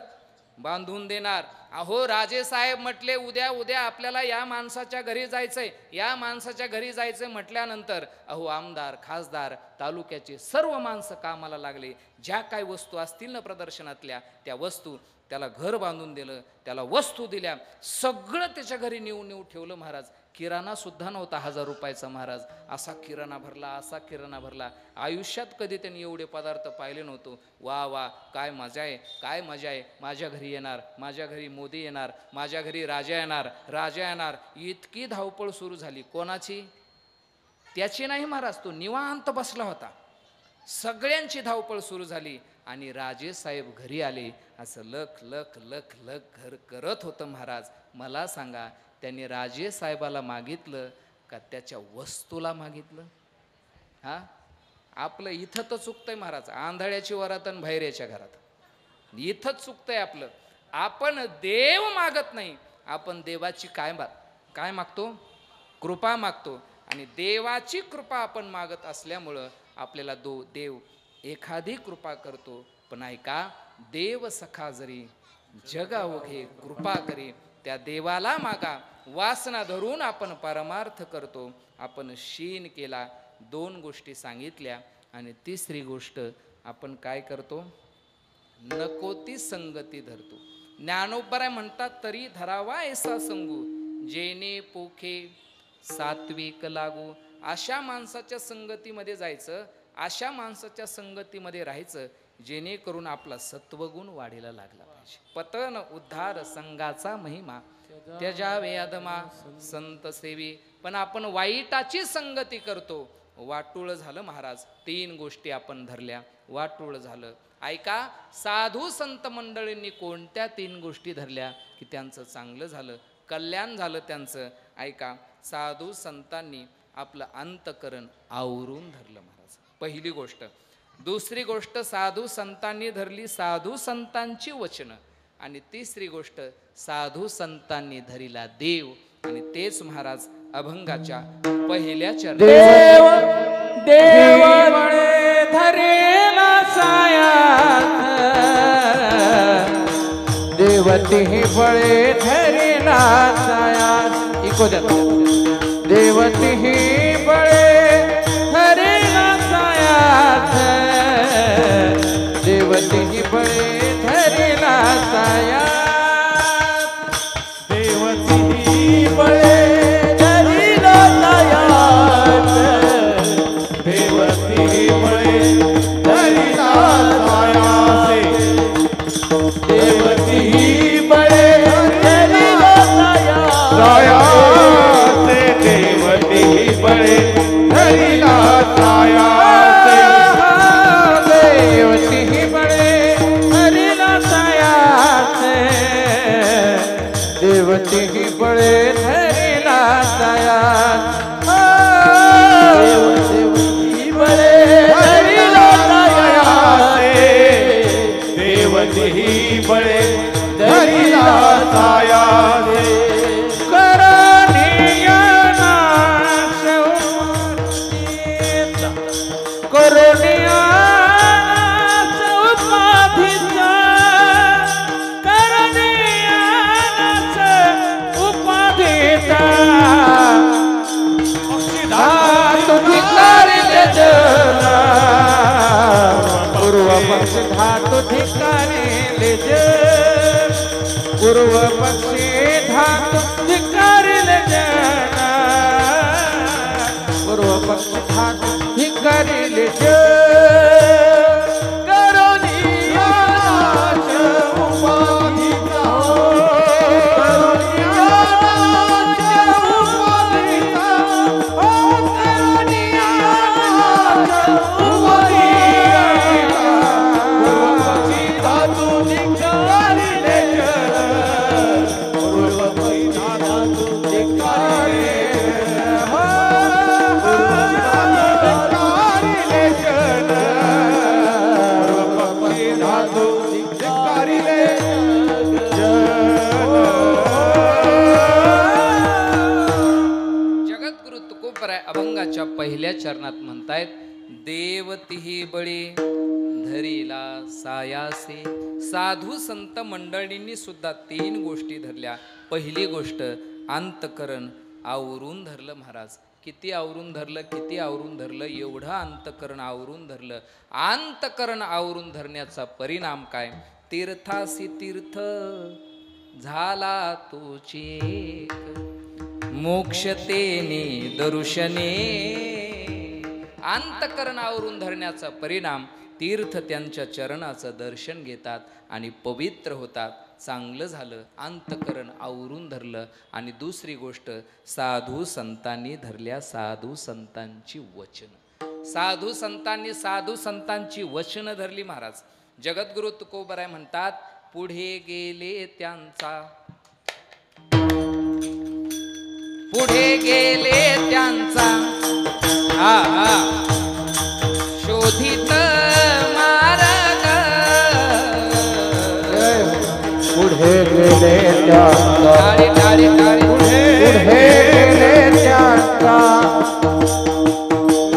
बांधून देणार. अहो राजे साहेब म्हटले, उद्या आपल्याला या माणसाच्या घरी जायचंय, या माणसाच्या घरी जायचंय म्हटल्यानंतर अहो आमदार, खासदार, तालुक्याचे सर्व माणसं कामाला लागले. ज्या काही वस्तू असतील ना प्रदर्शनातल्या, त्या वस्तू त्याला घर बांधून दिलं, त्याला वस्तू दिल्या, सगळं त्याच्या घरी नेऊ ठेवलं. महाराज, किराणा सुद्धा नव्हता 1000 रुपयाचा. महाराज असा किराणा भरला, असा किराणा भरला. आयुष्यात कधी त्यांनी एवढे पदार्थ पाहिले नव्हतो. वा वा, काय मजा आहे, काय मजा आहे. माझ्या घरी येणार, माझ्या घरी मोदी येणार, माझ्या घरी राजा येणार. इतकी धावपळ सुरू झाली. कोणाची? त्याची नाही महाराज, तो निवांत बसला होता. सगळ्यांची धावपळ सुरू झाली आणि राजे साहेब घरी आले. असं लख लख लख लख घर करत होतं. महाराज मला सांगा, त्यांनी राजे साहेबाला मागितलं का त्याच्या वस्तूला मागितलं? आपलं इथं तर चुकतंय महाराज, आंधळ्याची वरात आणि भैऱ्याच्या घरात. इथंच चुकतंय आपलं. आपण देव मागत नाही, आपण देवाची काय मागतो? कृपा मागतो. आणि देवाची कृपा आपण मागत असल्यामुळं आपल्याला देव एखादी कृपा करतो. पण ऐका, देव सखा जरी जगा ओघे कृपा करी, त्या देवाला मागा. वासना धरून आपण परमार्थ करतो. आपण शीन केला, 2 गोष्टी सांगितल्या. आणि तिसरी गोष्ट आपण काय करतो? नको ती संगती धरतो. ज्ञानोबराय म्हणतात, तरी धरावा ऐसा संगू, जेने पोखे सात्विक लागू. अशा माणसाच्या संगतीमध्ये जायचं, अशा माणसाच्या संगतीमध्ये राहायचं जेणेकरून आपला सत्वगुण वाढीला लागला पाहिजे. पतन उद्धार संघाचा महिमा, त्याजावे अधमा संत सेवी. पण आपण वाईटाची संगती करतो. वाटूळ झालं महाराज. 3 गोष्टी आपण धरल्या, वाटूळ झालं. ऐका, साधू संत मंडळींनी कोणत्या 3 गोष्टी धरल्या की त्यांचं चांगलं झालं? कल्याण झालं त्यांचं. ऐका, साधू संतांनी आपलं अंतकरण आवरून धरलं महाराज, पहिली गोष्ट. दुसरी गोष्ट, साधू संतांनी धरली साधू संतांची वचनं. आणि तिसरी गोष्ट, साधू संतांनी धरिला देव. आणि तेच महाराज अभंगाच्या पहिल्या चरणात देव देव बळे धरेला सायात, देवती बळे धरेला सायात. इको द्या. देवती बळे धरेला सायात, देवती बळे धरेला सायात, देवती बळे धरेला सायात, देवती बळे धरेला सायात, देवती बळे धरेला सायात, देवती बळे धरेला सायात, देवती बळे धरेला सायात, देवती बळे धरेला सायात, देवती बळे धरेला सायात, देवती बळे धरेला सायात. धातु धिकारिले जन, पूर्व पक्षी धातु धिकारिले जन, पूर्व पक्षी धातु धिकारिले जन. करुणिया नाश उपाधीचा, करुणिया नाश उपाधीचा, करुणिया नाश उपाधीचा. जगद्गुरु तुकोबराय अभंगाच्या पहिल्या चरणात म्हणतायत, देवती बळे धरिला सायासे. साधू संत मंडळींनी सुद्धा 3 गोष्टी धरल्या. पहिली गोष्ट, अंतकरण आवरून धरलं महाराज. किती आवरून धरलं, किती आवरून धरलं, एवढं अंतकरण आवरून धरलं. अंतकरण आवरून धरण्याचा परिणाम काय? तीर्थासी तीर्थ झाला तोची एक, मोक्षतेने दर्शने. अंतकरण आवरून धरण्याचा परिणाम, तीर्थ त्यांच्या चरणाचं दर्शन घेतात आणि पवित्र होतात. चांगलं झालं, अंतकरण आवरून धरलं. आणि दुसरी गोष्ट, साधू संतांनी धरल्या साधू संतांची वचन. साधू संतांची वचन धरली महाराज. जगद्गुरु तुकोबराय म्हणतात, पुढे गेले त्यांचा, पुढे गेले त्यांचा शोधित मार्ग, पुढे गेले त्यांचा, टाळी टाळी टाळी, पुढे गेले त्यांचा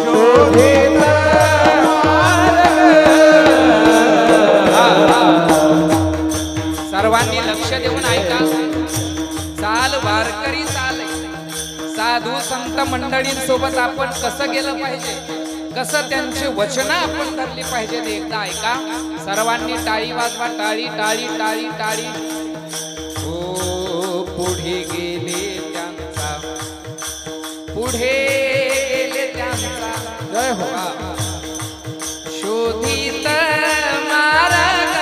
शोधित सर्वांनी लक्ष देऊन ऐका. चाल वारकरी चाल. साधू संत मंडळींसोबत आपण कसं गेलं पाहिजे, कसं त्यांची वचनं आपण धरली पाहिजे, ते एकदा ऐका. सर्वांनी टाळी वाजवा. टाळी टाळी टाळी टाळी. हो पुढे गेले त्यांचा, पुढे गेले त्यांचा, जय हो. शोधित मार्ग,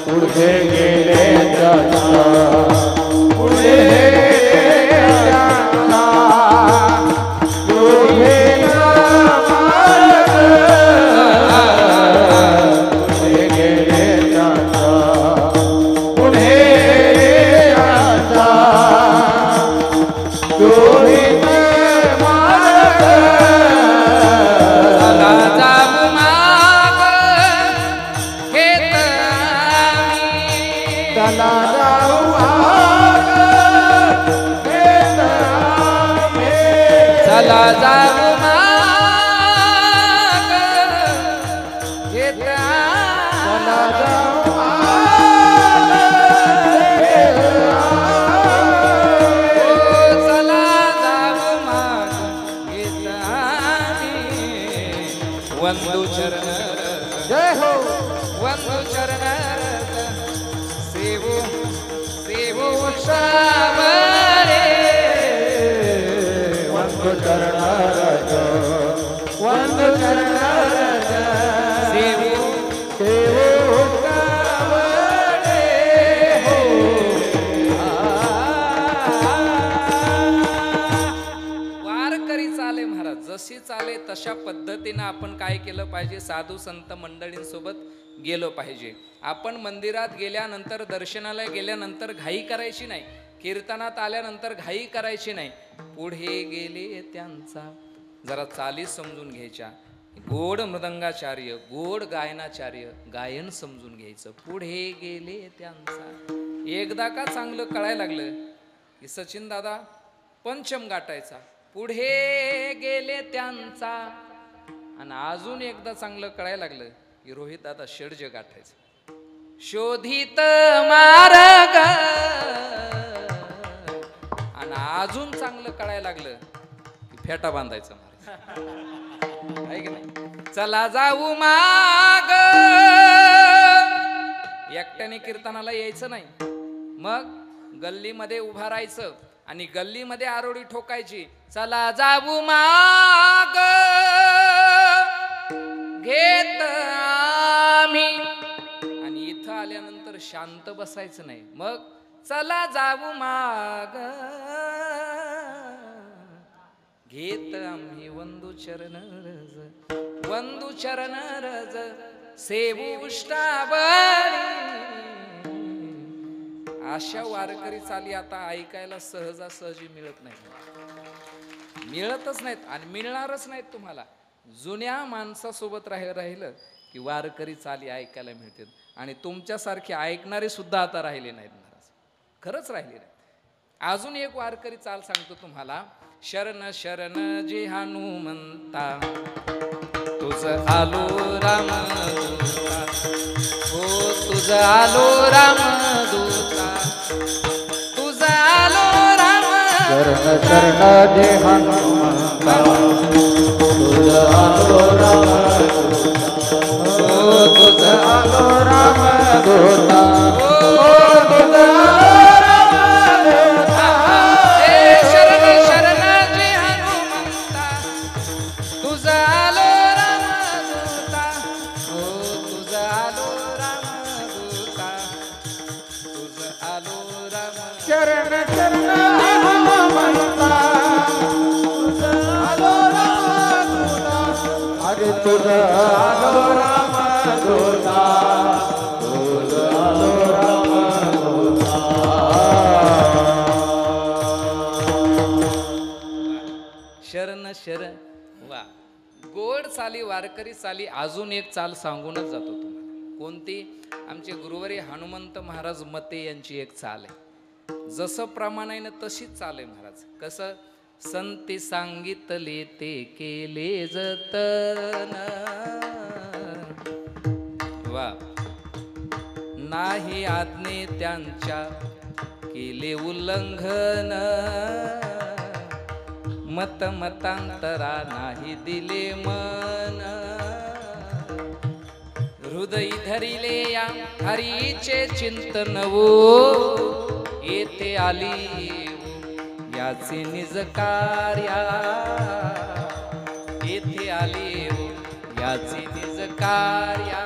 पुढे गेले त्यांचा, पुढे शोभित मार्ग चला जाऊ माग घेत आम्ही चला जाऊ माग घेत आम्ही चला जाऊ माग घेत चला आम्ही जाऊ चला जाऊ माग घेत आम्ही वंदू चरण जय हो वंदू चरण सेवो सेवो श्रावणे वंदु चरण रज वंदु चरण रज सेवो सेवो श्रावणे हो वारकरी चाले महाराज जशी चाले तशा पद्धतीनं आपण काय केलं पाहिजे साधू संत मंडळींसोबत गेलो पाहिजे आपण मंदिरात गेल्यानंतर दर्शनाला गेल्यानंतर घाई करायची नाही कीर्तनात आल्यानंतर घाई करायची नाही पुढे गेले त्यांचा जरा चाली समजून घ्यायच्या गोड मृदंगाचार्य गोड गायनाचार्य गायन समजून घ्यायचं पुढे गेले त्यांचा एकदा का चांगलं कळायला लागलं की सचिन दादा पंचम गाठायचा पुढे गेले त्यांचा आणि अजून एकदा चांगलं कळायला लागलं की रोहित दादा षड्ज गाठायचं शोधित मार्ग आणि अजून चांगलं कळायला लागलं की फेटा बांधायचा महाराज आहे की नाही चला जाऊ माग एकट्याने कीर्तनाला यायचं नाही मग गल्लीमध्ये उभा राहायचं आणि गल्लीमध्ये आरोडी ठोकायची चला जाऊ माग घेत आम्ही आणि इथं आल्यानंतर शांत बसायचं नाही मग चला जाऊ माग घेत आम्ही वंदू चरण रज वंदू चरण रज सेवू श्रावणी अशा वारकरी चाली आता ऐकायला सहजासहजी मिळत नाही मिळतच नाहीत आणि मिळणारच नाहीत तुम्हाला जुन्या माणसासोबत राहिलं की वारकरी चाली ऐकायला मिळतात आणि तुमच्यासारखे ऐकणारे सुद्धा आता राहिले नाहीत महाराज खरंच राहिले नाही अजून एक वारकरी चाल सांगतो तुम्हाला शरण शरण जे हनुमंता तुझ आलो राम दूता हो तुझ आलो राम दूता तुझ आलो राम चरण चरण जे हनुमंता तुझ आलो राम हो तुझ आलो राम दूता हो तुझ आलो राम दूता हे शरण शरण जे हनुमंता तुझ आलो राम दूता हो तुझ आलो राम दूता तुझ आलो राम चरण चरण हनुमंता तुझ आलो राम दूता अरे तुझ आलो राम दूता तुझ आलो राम दूता शरण शरण वा गोड चाली वारकरी चाली अजून एक चाल सांगूनच जातो तुम्हाला कोणती आमचे गुरुवारी हनुमंत महाराज मते यांची एक चाल आहे जसं प्रमाण आहे ना तशीच चाल आहे महाराज कसं संती सांगितले ते केले जतन वा नाही आज्ञे त्यांच्या केले उल्लंघन मत मतांतरा नाही दिले मन हृदय धरिले या हरीचे चिंतन वो येथे आली याचे निज कार्या येथे आली याचे निज कार्या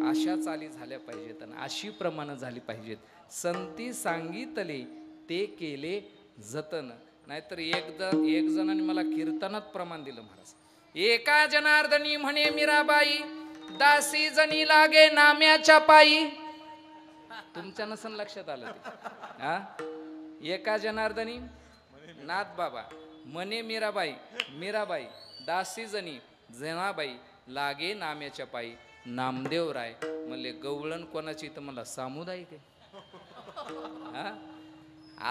अशा चाली झाल्या पाहिजेत आणि अशी प्रमाण झाली पाहिजेत संती सांगितले ते केले जतन नाहीतर एक जणांनी मला कीर्तनात प्रमाण दिलं महाराज एका जनार्दनी म्हणे मीराबाई दासी जणी लागे नाम्याच्या पायी तुमच्या नसन लक्षात आलं ते. हा एका जनार्दनी नाथ बाबा मने मीराबाई मीराबाई दासी जणी जनाबाई लागे नाम्याच्या पायी नामदेव राय म्हणले गवळण कोणाची तर मला सामुदायिक आहे हा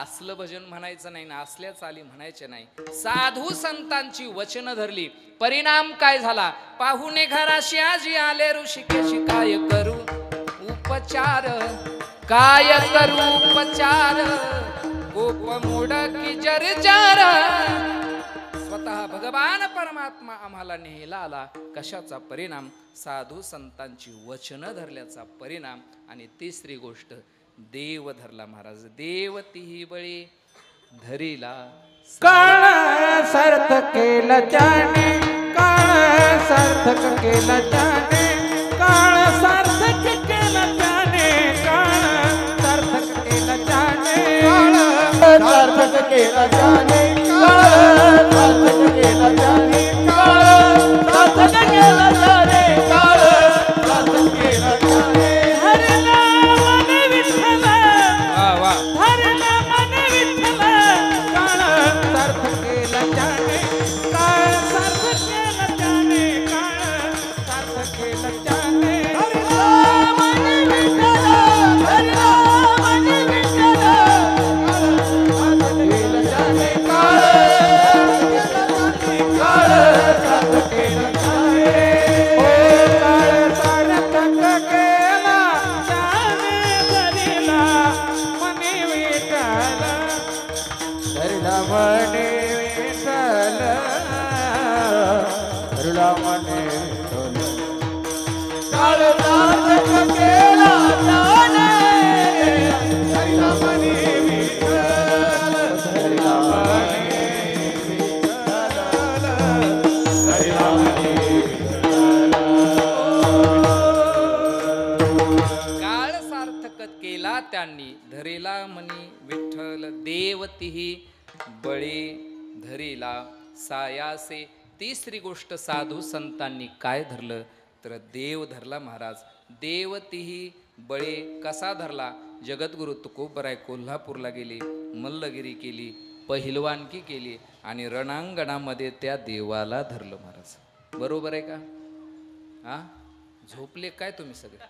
असलं भजन म्हणायचं नाही ना असल्या चाली म्हणायचे नाही साधू संतांची वचन धरली परिणाम काय झाला पाहुणे घराशी आजी आले ऋषिकेशी काय करू उपचार काय करू उपचार गोप मोडकी जर्जर स्वतः भगवान परमात्मा आम्हाला नेहला आला कशाचा परिणाम साधू संतांची वचन धरल्याचा परिणाम आणि तिसरी गोष्ट देव धरला महाराज देव तिही बळी धरीला काळ सार्थक केलं त्याने काळ सार्थक केलं त्याने काळ सार्थक केलं त्याने काळ सार्थक केलं त्याने सार्थक केला जाने काळ सार्थक केला जाने काळ सार्थक केला जाने काळ सार्थक केला जाने हरे नाम विठ्ठल वा वा हरे नाम विठ्ठल काळ सार्थक केलं त्याने काळ सार्थक केलं त्याने काळ सार्थक केलं त्याने हरे राम विठ्ठल हरे राम विठ्ठल केला जाने काळ सार्थक केला जाने ओ काळ सार्थक केला त्याने धरिला मने विठ्ठल धरला मने विठ्ठल धरला मने विठ्ठल काळ सार्थक केला जाने धरला मने विठ्ठल धरला मने विठ्ठल धरला मने काळ सार्थक केला त्यांनी धरेला मनी विठ्ठल देवतीही बळी धरीला सायासे तिसरी गोष्ट साधू संतांनी काय धरलं तर देव धरला महाराज देवतीही बळे कसा धरला जगद्गुरु तुकोबराय कोल्हापूरला गेली मल्लगिरी केली पहिलवानकी केली आणि रणांगणामध्ये त्या देवाला धरलं महाराज बरोबर आहे का हा झोपले काय तुम्ही सगळे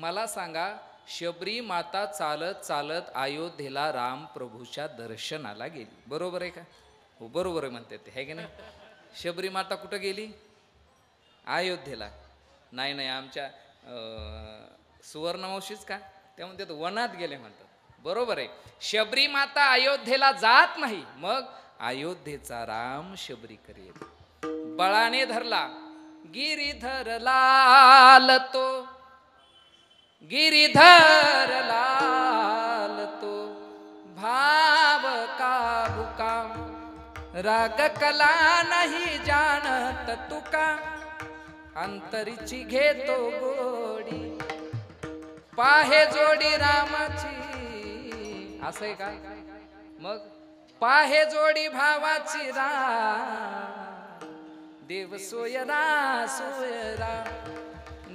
मला सांगा शबरी माता चालत चालत अयोध्येला राम प्रभूच्या दर्शनाला गेली बरोबर आहे का हो बरोबर आहे म्हणते ते आहे की नाही शबरी माता कुठं गेली अयोध्येला नाही नाही आमच्या सुवर्णवंशीच का त्या म्हणतात वनात गेले म्हणतात बरोबर आहे शबरी माता अयोध्येला जात नाही मग अयोध्येचा राम शबरी करेल बळाने धरला गिरीधर लाल तो गिरिधर लाल तो भाव का भुका राग कला नाही जानत तुका अंतरीची घेतो गोडी पाहे जोडी रामाची असं आहे का मग पाहे जोडी भावाची रा देव सोयरा सोयरा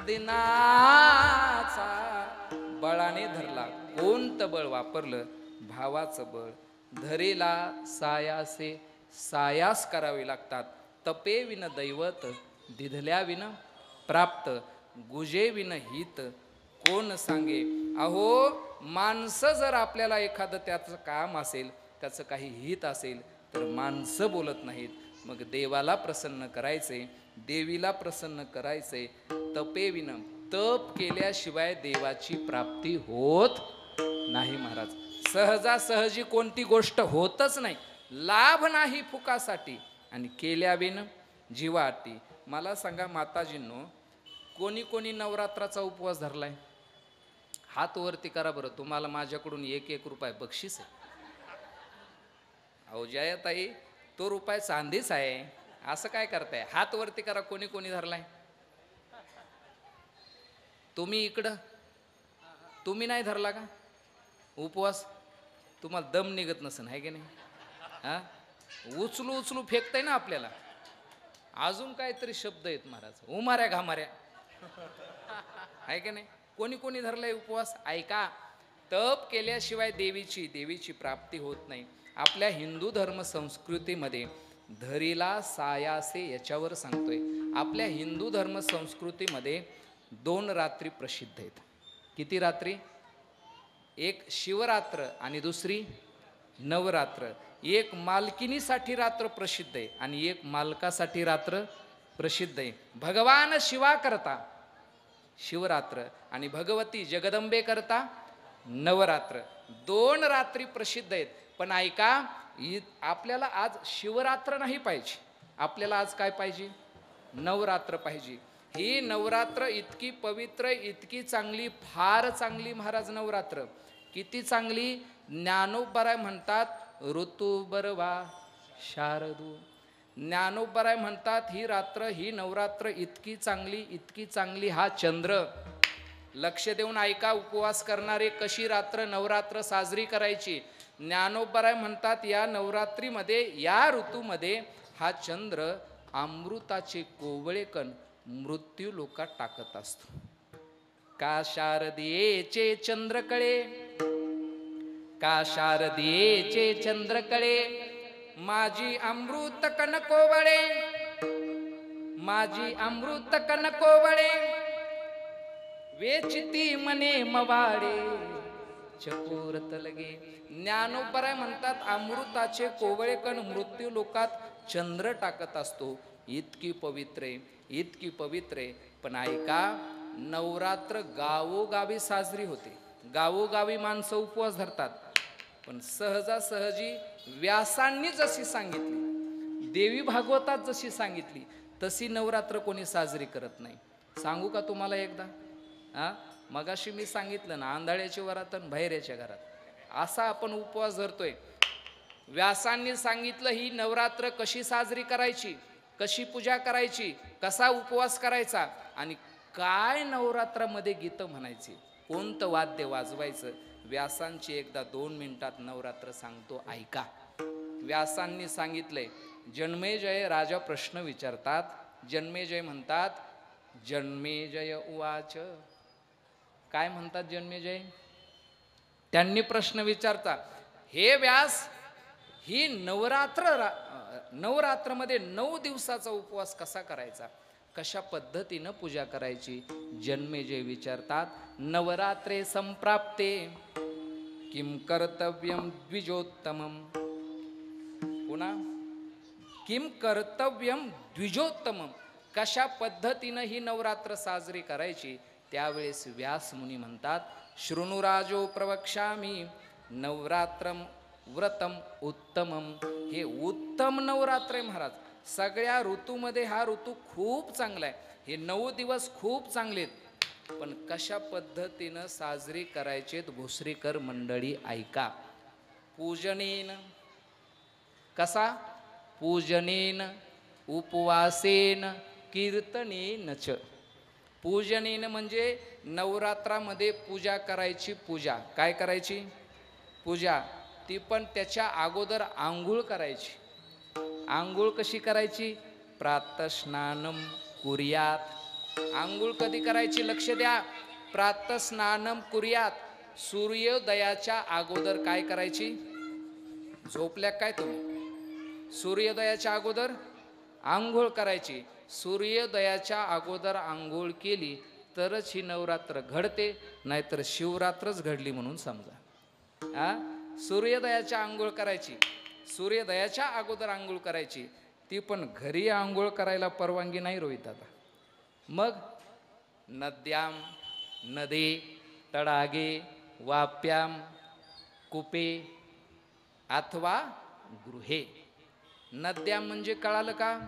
दिनाचा बळाने धरला कोणतं बळ वापरलं भावाचं बळ धरेला सायासे सायास करावे लागतात तपे विन दैवत दिधल्या विन प्राप्त गुजे विन हित कोण सांगे अहो माणसं जर आपल्याला एखादं त्याचं काम असेल त्याचं काही हित असेल तर माणसं बोलत नाहीत मग देवाला प्रसन्न करायचे देवीला प्रसन्न करायचे तपे विन तप केल्याशिवाय देवाची प्राप्ती होत नाही महाराज सहजासहजी कोणती गोष्ट होतच नाही लाभ नाही फुकासाठी आणि केल्याविन जीवाटी मला सांगा माताजींनो कोणी कोणी नवरात्राचा उपवास धरलाय हात वरती करा बरं तुम्हाला माझ्याकडून 1-1 रुपये बक्षीस आहे अहो जयाताई तो रुपये चांदीच आहे असं काय करताय हात वरती करा कोणी कोणी धरलाय तुम्ही इकडं तुम्ही नाही धरला का उपवास तुम्हाला दम निघत नसेल आहे की नाही हा उचलू उचलू फेकताय ना आपल्याला अजून काहीतरी शब्द आहेत महाराज उमाऱ्या घामाऱ्या आहे की नाही कोणी कोणी धरलाय उपवास ऐका तप केल्याशिवाय देवीची प्राप्ती होत नाही. आपल्या हिंदू धर्म संस्कृतीमध्ये धरीला सायासे याच्यावर सांगतोय. आपल्या हिंदू धर्म संस्कृतीमध्ये 2 रात्री प्रसिद्ध आहेत. किती रात्री? एक शिवरात्र आणि दुसरी नवरात्र. एक मालकिनीसाठी रात्र प्रसिद्ध आहे आणि एक मालकासाठी रात्र प्रसिद्ध आहे. भगवान शिवा करता शिवरात्र आणि भगवती जगदंबे करता नवरात्र. 2 रात्री प्रसिद्ध आहेत. पण ऐका, आपल्याला आज शिवरात्र नाही पाहिजे, आपल्याला आज काय पाहिजे? नवरात्र पाहिजे. ही नवरात्र इतकी पवित्र, इतकी चांगली, फार चांगली महाराज नवरात्र. किती चांगली! ज्ञानोबराय म्हणतात ऋतू बरवा शारदू. ज्ञानोबराय म्हणतात ही रात्र, ही नवरात्र इतकी चांगली, इतकी चांगली. हा चंद्र, लक्ष देऊन ऐका उपवास करणारे, कशी रात्र नवरात्र साजरी करायची. ज्ञानोबराय म्हणतात या नवरात्रीमध्ये, या ऋतूमध्ये हा चंद्र अमृताचे कोवळे कण मृत्यू लोकात टाकत असतो. का शारदेचे चंद्रकळे, का शारदेचे चंद्रकळे, माझी अमृत कण कोवळे, माझी अमृत कण कोवळे, वेचिती मने मवाडे चकोरत लगे. ज्ञानोबराय म्हणतात अमृताचे कोवळे कण मृत्यू लोकात चंद्र टाकत असतो. इतकी पवित्र आहे, इतकी पवित्र आहे. पण ऐका, नवरात्र गावोगावी साजरी होते, गावोगावी माणसं उपवास धरतात. पण सहजासहजी व्यासांनी जशी सांगितली, देवी भागवतात जशी सांगितली, तशी नवरात्र कोणी साजरी करत नाही. सांगू का तुम्हाला एकदा? मगाशी मी सांगितलं ना, आंधळ्याच्या वरात आणि बाहेरच्या घरात असा आपण उपवास धरतोय. व्यासांनी सांगितलं ही नवरात्र कशी साजरी करायची, कशी पूजा करायची, कसा उपवास करायचा आणि काय नवरात्रामध्ये गीतं म्हणायची, कोणतं वाद्य वाजवायचं. व्यासांची एकदा 2 मिनिटात नवरात्र सांगतो, ऐका. व्यासांनी सांगितलंय. जन्मेजय राजा प्रश्न विचारतात. जन्मेजय म्हणतात, जन्मेजय उवाच. काय म्हणतात जन्मेजय? त्यांनी प्रश्न विचारतात, हे व्यास, ही नवरात्रमध्ये 9 दिवसाचा उपवास कसा करायचा, कशा पद्धतीनं पूजा करायची? जन्मेजय विचारतात, नवरात्रे संप्राप्ते किम कर्तव्यम द्विजोत्तमम. पुन्हा किम कर्तव्यम द्विजोत्तमम, कशा पद्धतीनं ही नवरात्र साजरी करायची? त्यावेळेस व्यास मुनी म्हणतात, शृणुराजो प्रवक्ष्यामी नवरात्रम व्रतम उत्तमम. हे उत्तम नवरात्र आहे महाराज. सगळ्या ऋतूमध्ये हा ऋतू खूप चांगला आहे. हे 9 दिवस खूप चांगले आहेत. पण कशा पद्धतीनं साजरी करायचेत भोसरीकर मंडळी ऐका. पूजनेन, कसा? पूजनेन उपवासेन कीर्तनेन च. पूजनेन म्हणजे नवरात्रामध्ये पूजा करायची. पूजा काय करायची? पूजा. ती पण त्याच्या अगोदर आंघोळ करायची. आंघोळ कशी करायची? प्रातस्नानम कुर्यात. आंघोळ कधी करायची? लक्ष द्या. प्रातस्नानम कुर्यात. सूर्योदयाच्या अगोदर काय करायची? झोपल्या काय तुम्ही? सूर्योदयाच्या अगोदर आंघोळ करायची. सूर्योदयाच्या अगोदर आंघोळ केली तरच ही नवरात्र घडते, नाहीतर शिवरात्रच घडली म्हणून समजा. सूर्योदयाच्या आंघोळ करायची, सूर्योदयाच्या अगोदर आंघोळ करायची. ती पण घरी आंघोळ करायला परवानगी नाही रोहित दादा. मग नद्याम, नदे, तडागे, वाप्याम, कुपे अथवा गृहे. नद्याम म्हणजे कळालं का?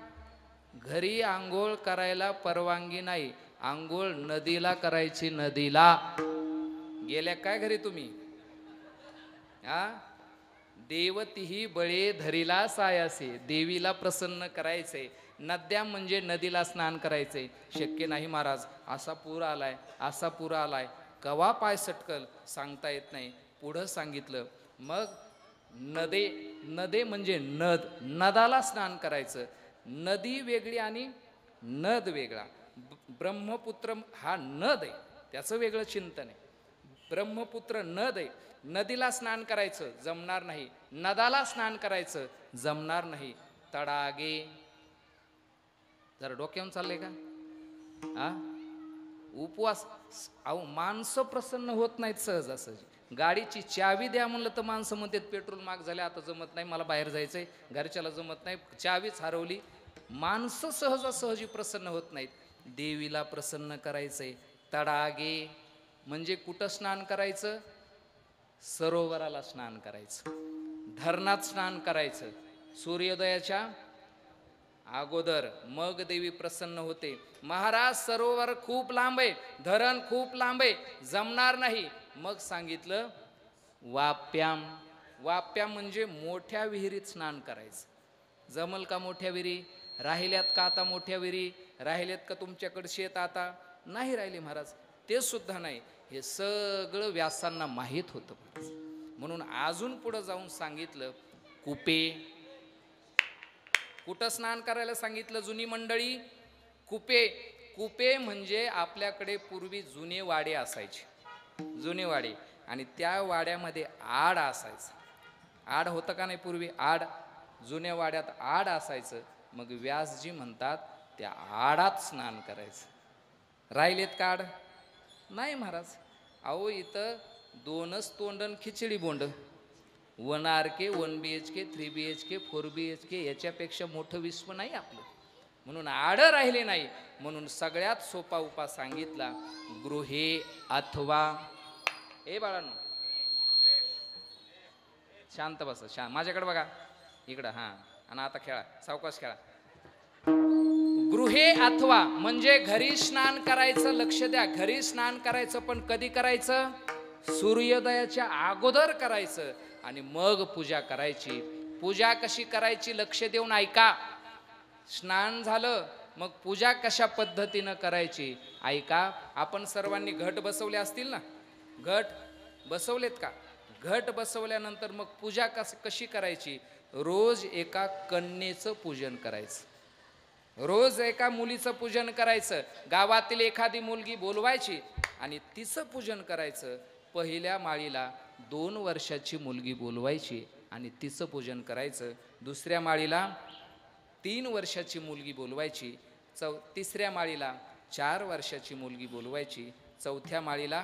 घरी आंघोळ करायला परवानगी नाही. आंघोळ नदीला करायची. नदीला गेल्या काय घरी तुम्ही? देवतीही बळे धरीला सायासे. देवीला प्रसन्न करायचे. नद्या म्हणजे नदीला स्नान करायचे. शक्य नाही महाराज, असा पूर आलाय, असा पूर आलाय, कवा पाय सटकल सांगता येत नाही. पुढं सांगितलं. मग नदे, नदे म्हणजे नद, नदाला स्नान करायचं. नदी वेगळी आणि नद वेगळा. ब्रह्मपुत्र हा नद आहे, त्याचं वेगळं चिंतन आहे. ब्रह्मपुत्र नद आहे, नदीला स्नान करायचं जमणार नाही, नदाला स्नान करायचं जमणार नाही, तडागे जरा डोक्यावर चाललंय का? उपवास अहो माणसं प्रसन्न होत नाहीत सहजासहजी. गाडीची चावी द्या म्हणलं तर माणसं म्हणतात पेट्रोल महाग झाले, आता जमत नाही, मला बाहेर जायचंय, घरच्याला जमत नाही, चावीच हरवली. माणसं सहजासहजी प्रसन्न होत नाहीत. देवीला प्रसन्न करायचंय, तडागे म्हणजे कुठं स्नान करायचं? सरोवराला स्नान करायचं, धरणात स्नान करायचं सूर्योदयाच्या अगोदर, मग देवी प्रसन्न होते. महाराज सरोवर खूप लांब आहे, धरण खूप लांब आहे, जमणार नाही. मग सांगितलं वाप्याम. वाप्याम म्हणजे मोठ्या विहिरीत स्नान करायचं. जमल का मोठ्या विहिरी? राहिल्यात का आता मोठ्या विहिरी? राहिल्यात का तुमच्याकडे शेत? आता नाही राहिले महाराज, ते सुद्धा नाही. हे सगळं व्यासांना माहीत होतं. म्हणून अजून पुढं जाऊन सांगितलं कुपे. कुठं स्नान करायला सांगितलं जुनी मंडळी? कुपे. कुपे म्हणजे आपल्याकडे पूर्वी जुने वाडे असायचे, जुने वाडे, आणि त्या वाड्यामध्ये आड असायचं. आड होतं का नाही पूर्वी? आड, जुन्या वाड्यात आड असायचं. मग व्यासजी म्हणतात त्या आडात स्नान करायचं. राहिलेत का आड? नाही महाराज. अहो इथं 2च तोंडन खिचडी बोंड, 1 RK 1 BHK 3 BHK 4 BHK, याच्यापेक्षा मोठं विश्व नाही आपलं. म्हणून आडं राहिले नाही. म्हणून सगळ्यात सोपा उपाय सांगितला गृहे अथवा. ए बाळांनो शांत बसा, शांत, माझ्याकडे बघा, इकडं. हां, आणि आता खेळा, सावकाश खेळा. गृहे अथवा म्हणजे घरी स्नान करायचं. लक्ष द्या, घरी स्नान करायचं, पण कधी करायचं? सूर्योदयाच्या अगोदर करायचं, आणि मग पूजा करायची. पूजा कशी करायची? लक्ष देऊन ऐका. स्नान झालं मग पूजा कशा पद्धतीनं करायची ऐका. आपण सर्वांनी घट बसवले असतील ना? घट बसवलेत का? घट बसवल्यानंतर मग पूजा कशी करायची? रोज एका कन्येचं पूजन करायचं, रोज एका मुलीचं पूजन करायचं. गावातील एखादी मुलगी बोलवायची आणि तिचं पूजन करायचं. पहिल्या माळीला 2 वर्षाची मुलगी बोलवायची आणि तिचं पूजन करायचं. दुसऱ्या माळीला 3 वर्षाची मुलगी बोलवायची. तिसऱ्या माळीला 4 वर्षाची मुलगी बोलवायची. चौथ्या माळीला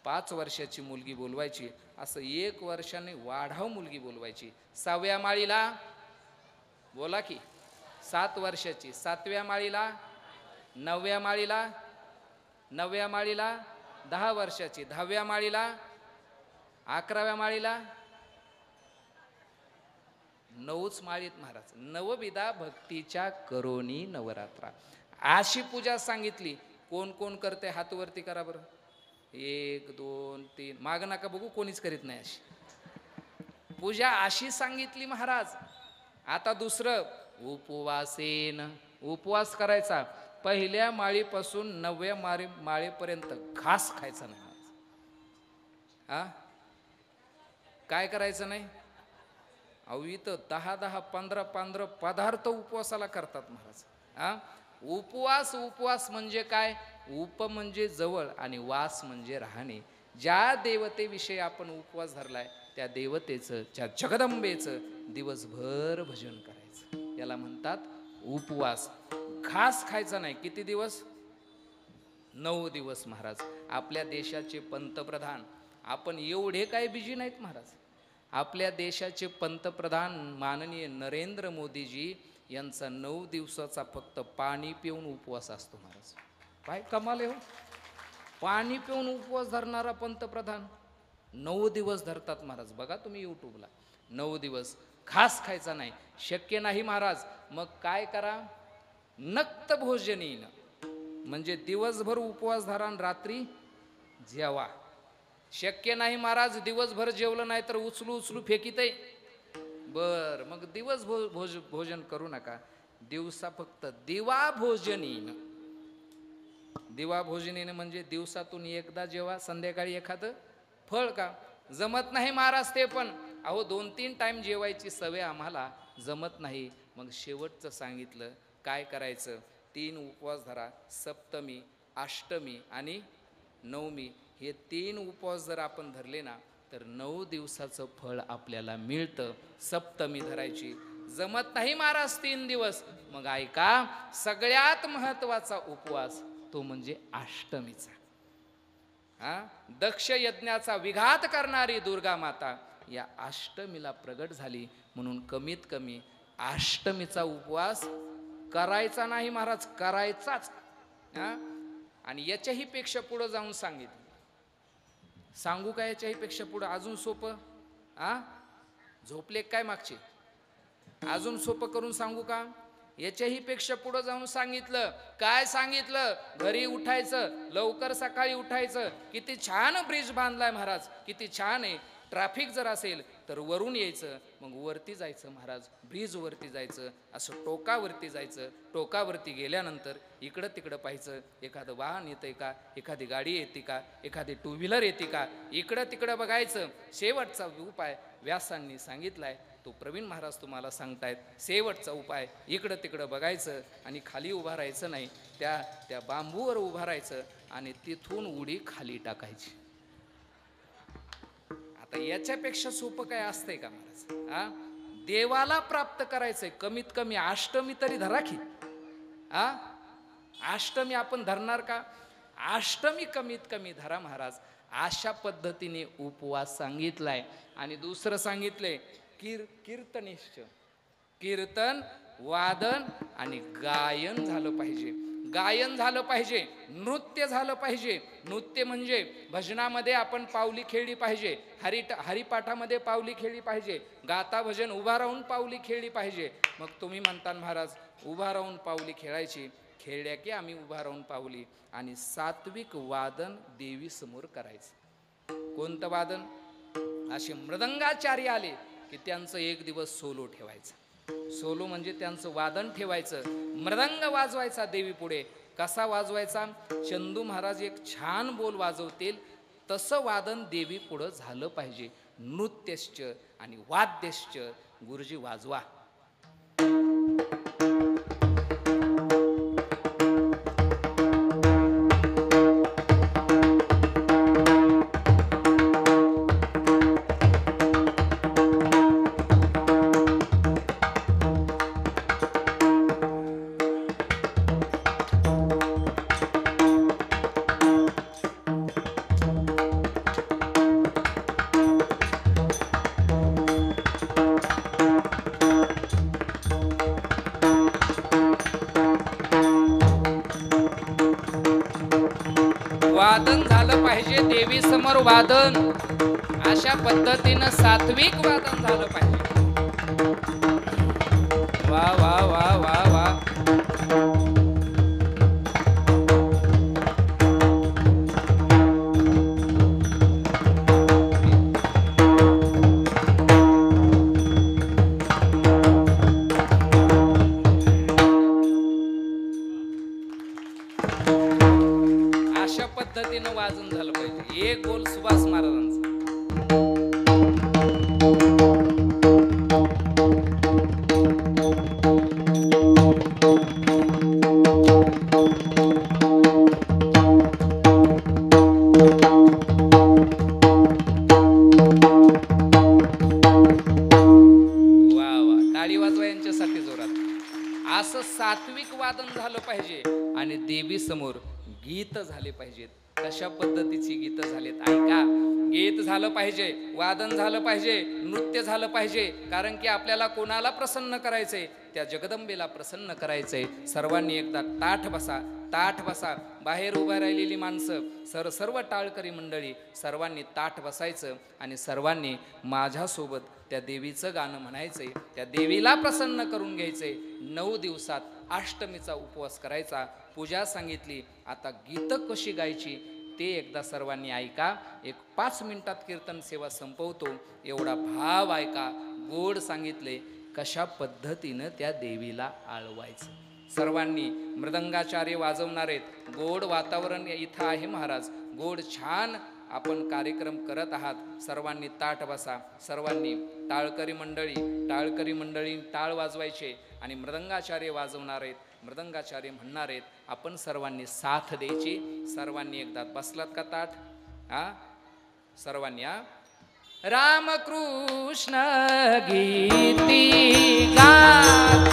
5 वर्षाची मुलगी बोलवायची. असं 1 वर्षाने वाढाव मुलगी बोलवायची. 6व्या माळीला बोला की 7 वर्षाची. 7व्या माळीला, 9व्या माळीला, 9व्या माळीला 10 वर्षाची. 10व्या माळीला, 11व्या माळीला 9च माळीत महाराज. नवविधा भक्तीच्या करोनी नवरात्रा, अशी पूजा सांगितली. कोण कोण करते? हात वरती करा बरं. 1 2 3, माग नका बघू, कोणीच करीत नाही. अशी पूजा अशी सांगितली महाराज. आता दुसरं, उपवासेन. उपवास करायचा. पहिल्या माळीपासून 9व्या माळीपर्यंत घास खायचा नाही. हा, काय करायचं नाही? अहो इथं 10 15 पदार्थ उपवासाला करतात महाराज. हा, उपवास. उपवास म्हणजे काय? उप म्हणजे जवळ आणि वास म्हणजे राहणे. ज्या देवतेविषयी आपण उपवास धरलाय त्या देवतेचं, त्या जगदंबेचं दिवसभर भजन करायचं. याला म्हणतात उपवास. घास खायचा नाही. किती दिवस? 9 दिवस महाराज. आपल्या देशाचे पंतप्रधान, आपण एवढे काय बिजी नाहीत महाराज. आपल्या देशाचे पंतप्रधान माननीय नरेंद्र मोदीजी यांचा 9 दिवसाचा फक्त पाणी पिऊन उपवास असतो महाराज. काय कमाल आहे हो. पाणी पिऊन उपवास धरणारा पंतप्रधान 9 दिवस धरतात महाराज. बघा तुम्ही यूट्यूबला. 9 दिवस घास खायचा नाही. शक्य नाही महाराज. मग काय करा? नक्त भोजनीन म्हणजे दिवसभर उपवास धरा आणि रात्री जेवा. शक्य नाही महाराज, दिवसभर जेवलं नाही तर उचलू फेकीत आहे. बर, मग दिवस भोजन करू नका. दिवसा फक्त दिवा भोजनीन. दिवा भोजनीन म्हणजे दिवसातून एकदा जेवा, संध्याकाळी एखादं फळ का. जमत नाही महाराज ते पण. अहो 2-3 टाइम जेवायची सवय आम्हाला, जमत नाही. मग शेवटचं सांगितलं काय करायचं? 3 उपवास धरा. सप्तमी, अष्टमी आणि नवमी हे 3 उपवास जर आपण धरले ना तर 9 दिवसाचं फळ आपल्याला मिळतं. सप्तमी धरायची. जमत नाही महाराज 3 दिवस, मग ऐका, सगळ्यात महत्वाचा उपवास तो म्हणजे अष्टमीचा. दक्ष यज्ञाचा विघात करणारी दुर्गा माता या अष्टमीला प्रगट झाली, म्हणून कमीत कमी अष्टमीचा उपवास करायचा नाही महाराज, करायचाच. आणि याच्याही पेक्षा पुढे जाऊन सांगितलं. सांगू का याच्याही पेक्षा पुढे अजून सोपं? झोपले काय मागचे? अजून सोपं करून सांगू का? याच्याही पेक्षा पुढे जाऊन सांगितलं. काय सांगितलं? घरी उठायचं, लवकर सकाळी उठायचं. किती छान ब्रिज बांधलाय महाराज, किती छान आहे. ट्रॅफिक जर असेल तर वरून यायचं, मग वरती जायचं महाराज, ब्रिज वरती जायचं, असं टोकावरती जायचं. टोकावरती गेल्यानंतर इकडं तिकडं पाहायचं, एखादं वाहन येतंय का, एखादी गाडी येते का, एखादी टू व्हीलर येते का, इकडं तिकडं बघायचं. शेवटचा उपाय व्यासांनी सांगितलाय, तो प्रवीण महाराज तुम्हाला सांगतायत. शेवटचा उपाय इकडं तिकडं बघायचं आणि खाली उभा राहायचं नाही, त्या बांबूवर उभा राहायचं आणि तिथून उडी खाली टाकायची. आता याच्यापेक्षा सोपं काय असतंय का महाराज? देवाला प्राप्त करायचंय, कमीत कमी अष्टमी तरी धरा की. अष्टमी आपण धरणार का? अष्टमी कमीत कमी धरा महाराज. अशा पद्धतीने उपवास सांगितलाय. आणि दुसरं सांगितलंय कीर्तनिश्च, कीर्तन, वादन आणि गायन झालं पाहिजे. गायन झालं पाहिजे, नृत्य झालं पाहिजे. नृत्य म्हणजे भजनामध्ये आपण पावली खेळली पाहिजे, हरिपाठामध्ये पावली खेळली पाहिजे, गाता भजन उभा राहून पावली खेळली पाहिजे. मग तुम्ही म्हणता महाराज उभा राहून पावली खेळायची, खेळल्या की आम्ही उभा राहून पावली. आणि सात्विक वादन देवी समोर करायचं. कोणतं वादन? असे मृदंगाचार्य आले की त्यांचं एक दिवस सोलो ठेवायचं. सोलो म्हणजे त्यांचं वादन ठेवायचं, मृदंग वाजवायचा देवी पुढे. कसा वाजवायचा? चंदू महाराज एक छान बोल वाजवतील तसं वादन देवी पुढं झालं पाहिजे. नृत्यश्च आणि वाद्यश्च गुरुजी वाजवा. वादन झालं पाहिजे देवी समोर वादन. अशा पद्धतीनं सात्विक वादन झालं पाहिजे. वा वा वा वा वा. अशा पद्धतीनं वाजन झालं पाहिजे. एक बोल सुभाष महाराजांचा. वा वा, टाळी वाजवा यांच्यासाठी जोरात. असं सात्विक वादन झालं पाहिजे. आणि देवी समोर गीत झाले पाहिजेत. कशा पद्धतीची गीत झालेत ऐका. गीत झालं पाहिजे, वादन झालं पाहिजे, नृत्य झालं पाहिजे. कारण की आपल्याला कोणाला प्रसन्न करायचंय? त्या जगदंबेला प्रसन्न करायचंय. सर्वांनी एकदा ताठ बसा, ताठ बसा. बाहेर उभा राहिलेली माणसं, सर्व टाळकरी मंडळी, सर्वांनी ताठ बसायचं आणि सर्वांनी माझ्यासोबत त्या देवीचं गाणं म्हणायचंय. त्या देवीला प्रसन्न करून घ्यायचंय. 9 दिवसात अष्टमीचा उपवास करायचा. पूजा सांगितली, आता गीत कशी गायची ते एकदा सर्वांनी ऐका. एक 5 मिनिटात कीर्तन सेवा संपवतो. एवढा भाव ऐका. गोड सांगितले कशा पद्धतीनं त्या देवीला आळवायचं. सर्वांनी मृदंगाचार्य वाजवणार आहेत. गोड वातावरण इथं आहे महाराज. गोड छान आपण कार्यक्रम करत आहात. सर्वांनी ताठ बसा. सर्वांनी टाळकरी मंडळी टाळ वाजवायचे आणि मृदंगाचार्य वाजवणार आहेत, मृदंगाचार्य म्हणणार आहेत. आपण सर्वांनी साथ द्यायची. सर्वांनी एकदा बसलात का ताठ? हा सर्वांनी हा रामकृष्ण गीती गात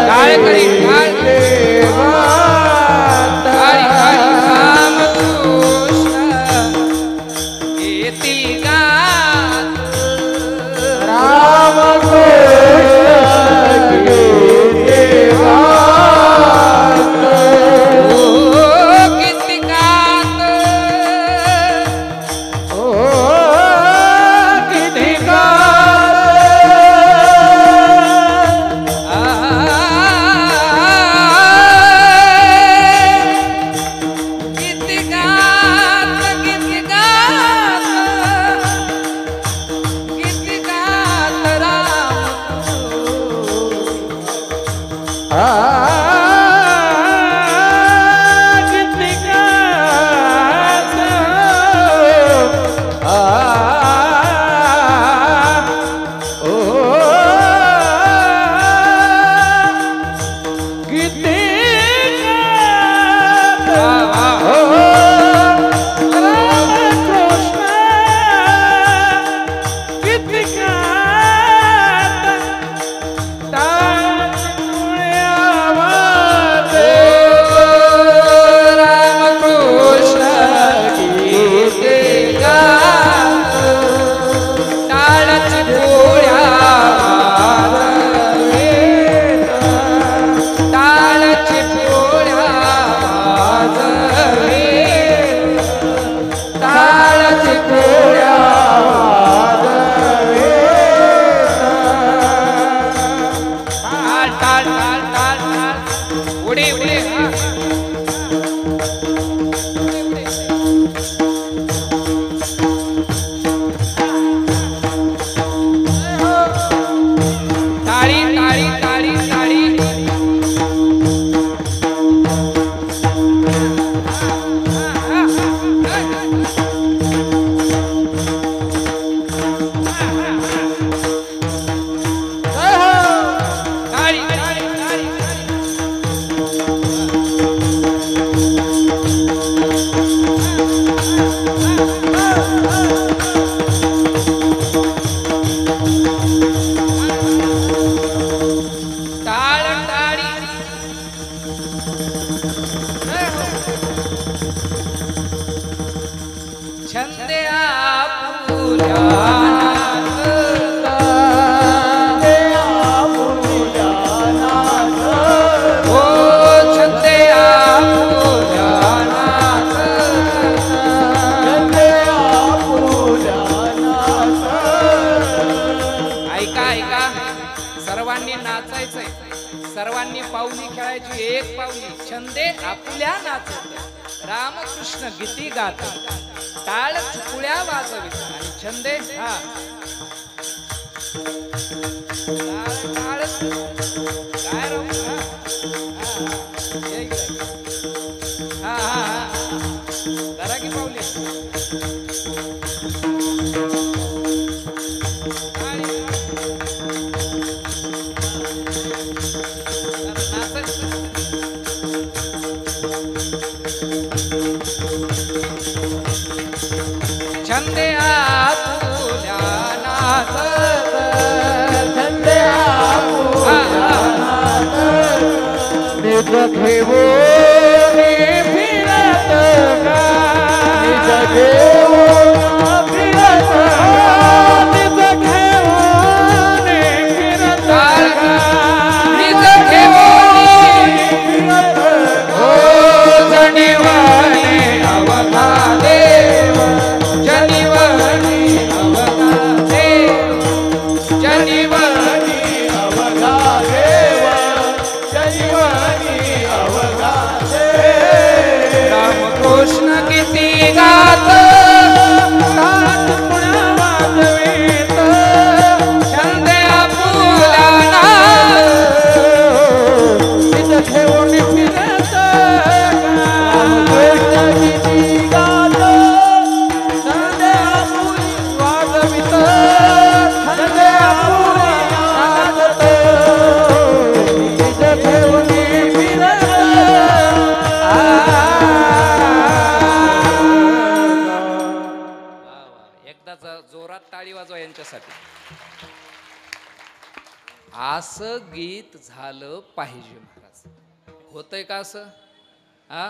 काय करी रामकृष्ण गीती गात सर्वांनी नाचायचंय, सर्वांनी पाऊली खेळायची, एक पाऊली छंदे आपुल्या नाचत रामकृष्ण गीती गात टाळ चुकुळ्या वाजवित आणि छंदे हा टाळ काय राहू हा हा जरा की पाऊली छंदे आपुल्या नाचत छंदे आपुल्या नाचत निज घेऊन फिरत गा निज घेऊन फिरत निज घेऊन फिरत गा निज घेऊन फिरत हो जणीवाने अवघा देव जनिवनी अवघा देव जनिवनी अवघा देव जनिवनी अवघा देव रामकृष्ण गीती गात एकदा जोरात टाळी वाजवा यांच्यासाठी. असं गीत झालं पाहिजे महाराज. होतंय का असं? हा,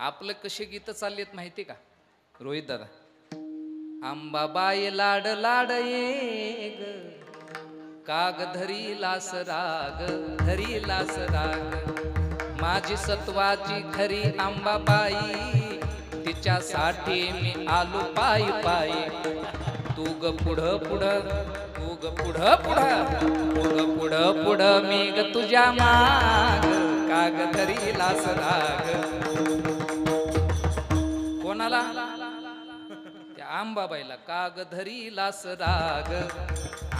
आपलं कशी गीत चाललीत माहिती का रोहित दादा? अंबाबाई लाड लाड ये ग, काग धरी लास राग, धरी लास राग, माझी सत्वाची खरी अंबाबाई, तिच्यासाठी मी आलो पायी पायी. तू ग पुढं पुढं, तू ग पुढं पुढं, तू ग पुढं पुढं, मी ग तुझ्या माग, काग धरी लास राग. कोणाला? त्या आंबाबाईला. काग धरी लास राग.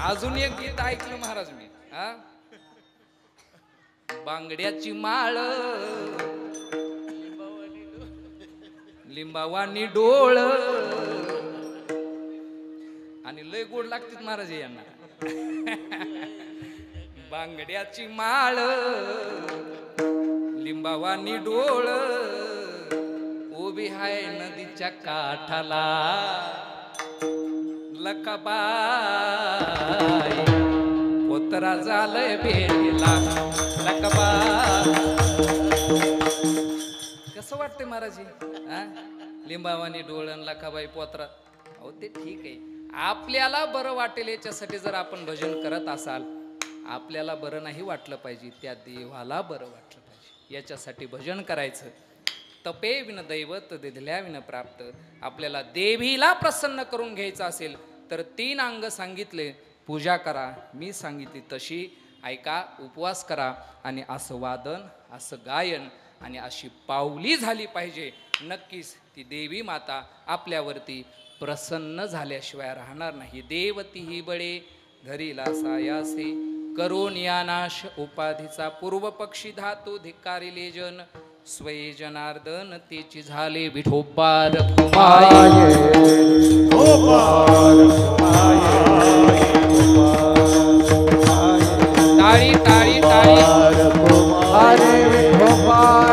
अजून एक गीत ऐकलं महाराज मी. हा, बांगड्याची माळ, लिंबावानी डोळ, आणि लय गोड लागतात महाराज यांना. बांगड्याची माळ, लिंबावानी डोळ, उभी हाय नदीच्या काठाला, लकाबाई पोतरा झालंय भेटीला, लकाबाई. कसं वाटतंय महाराज? लिंबावानी डोळण, लकाबाई पोतरा. अहो ते ठीक आहे, आपल्याला बरं वाटेल याच्यासाठी जर आपण भजन करत असाल, आपल्याला बरं नाही वाटलं पाहिजे, त्या देवाला बरं वाटलं पाहिजे याच्यासाठी भजन करायचं. तपे विन दैवत दिधल्या विन प्राप्त. आपल्याला देवीला प्रसन्न करून घ्यायचं असेल तर 3 अंग सांगितले. पूजा करा, मी सांगितली तशी ऐका, उपवास करा, आणि असं वादन, असं गायन आणि अशी पावली झाली पाहिजे. नक्कीच ती देवी माता आपल्यावरती प्रसन्न झाल्याशिवाय राहणार नाही. देवती ही बळे धरीला सायासे, करून या नाश उपाधीचा, पूर्व पक्षी धातू धिक्कारिले जन, स्वये जनार्दन तेची झाले विठोबार माये. टाळी टाळी टाळी. हरे विठोबार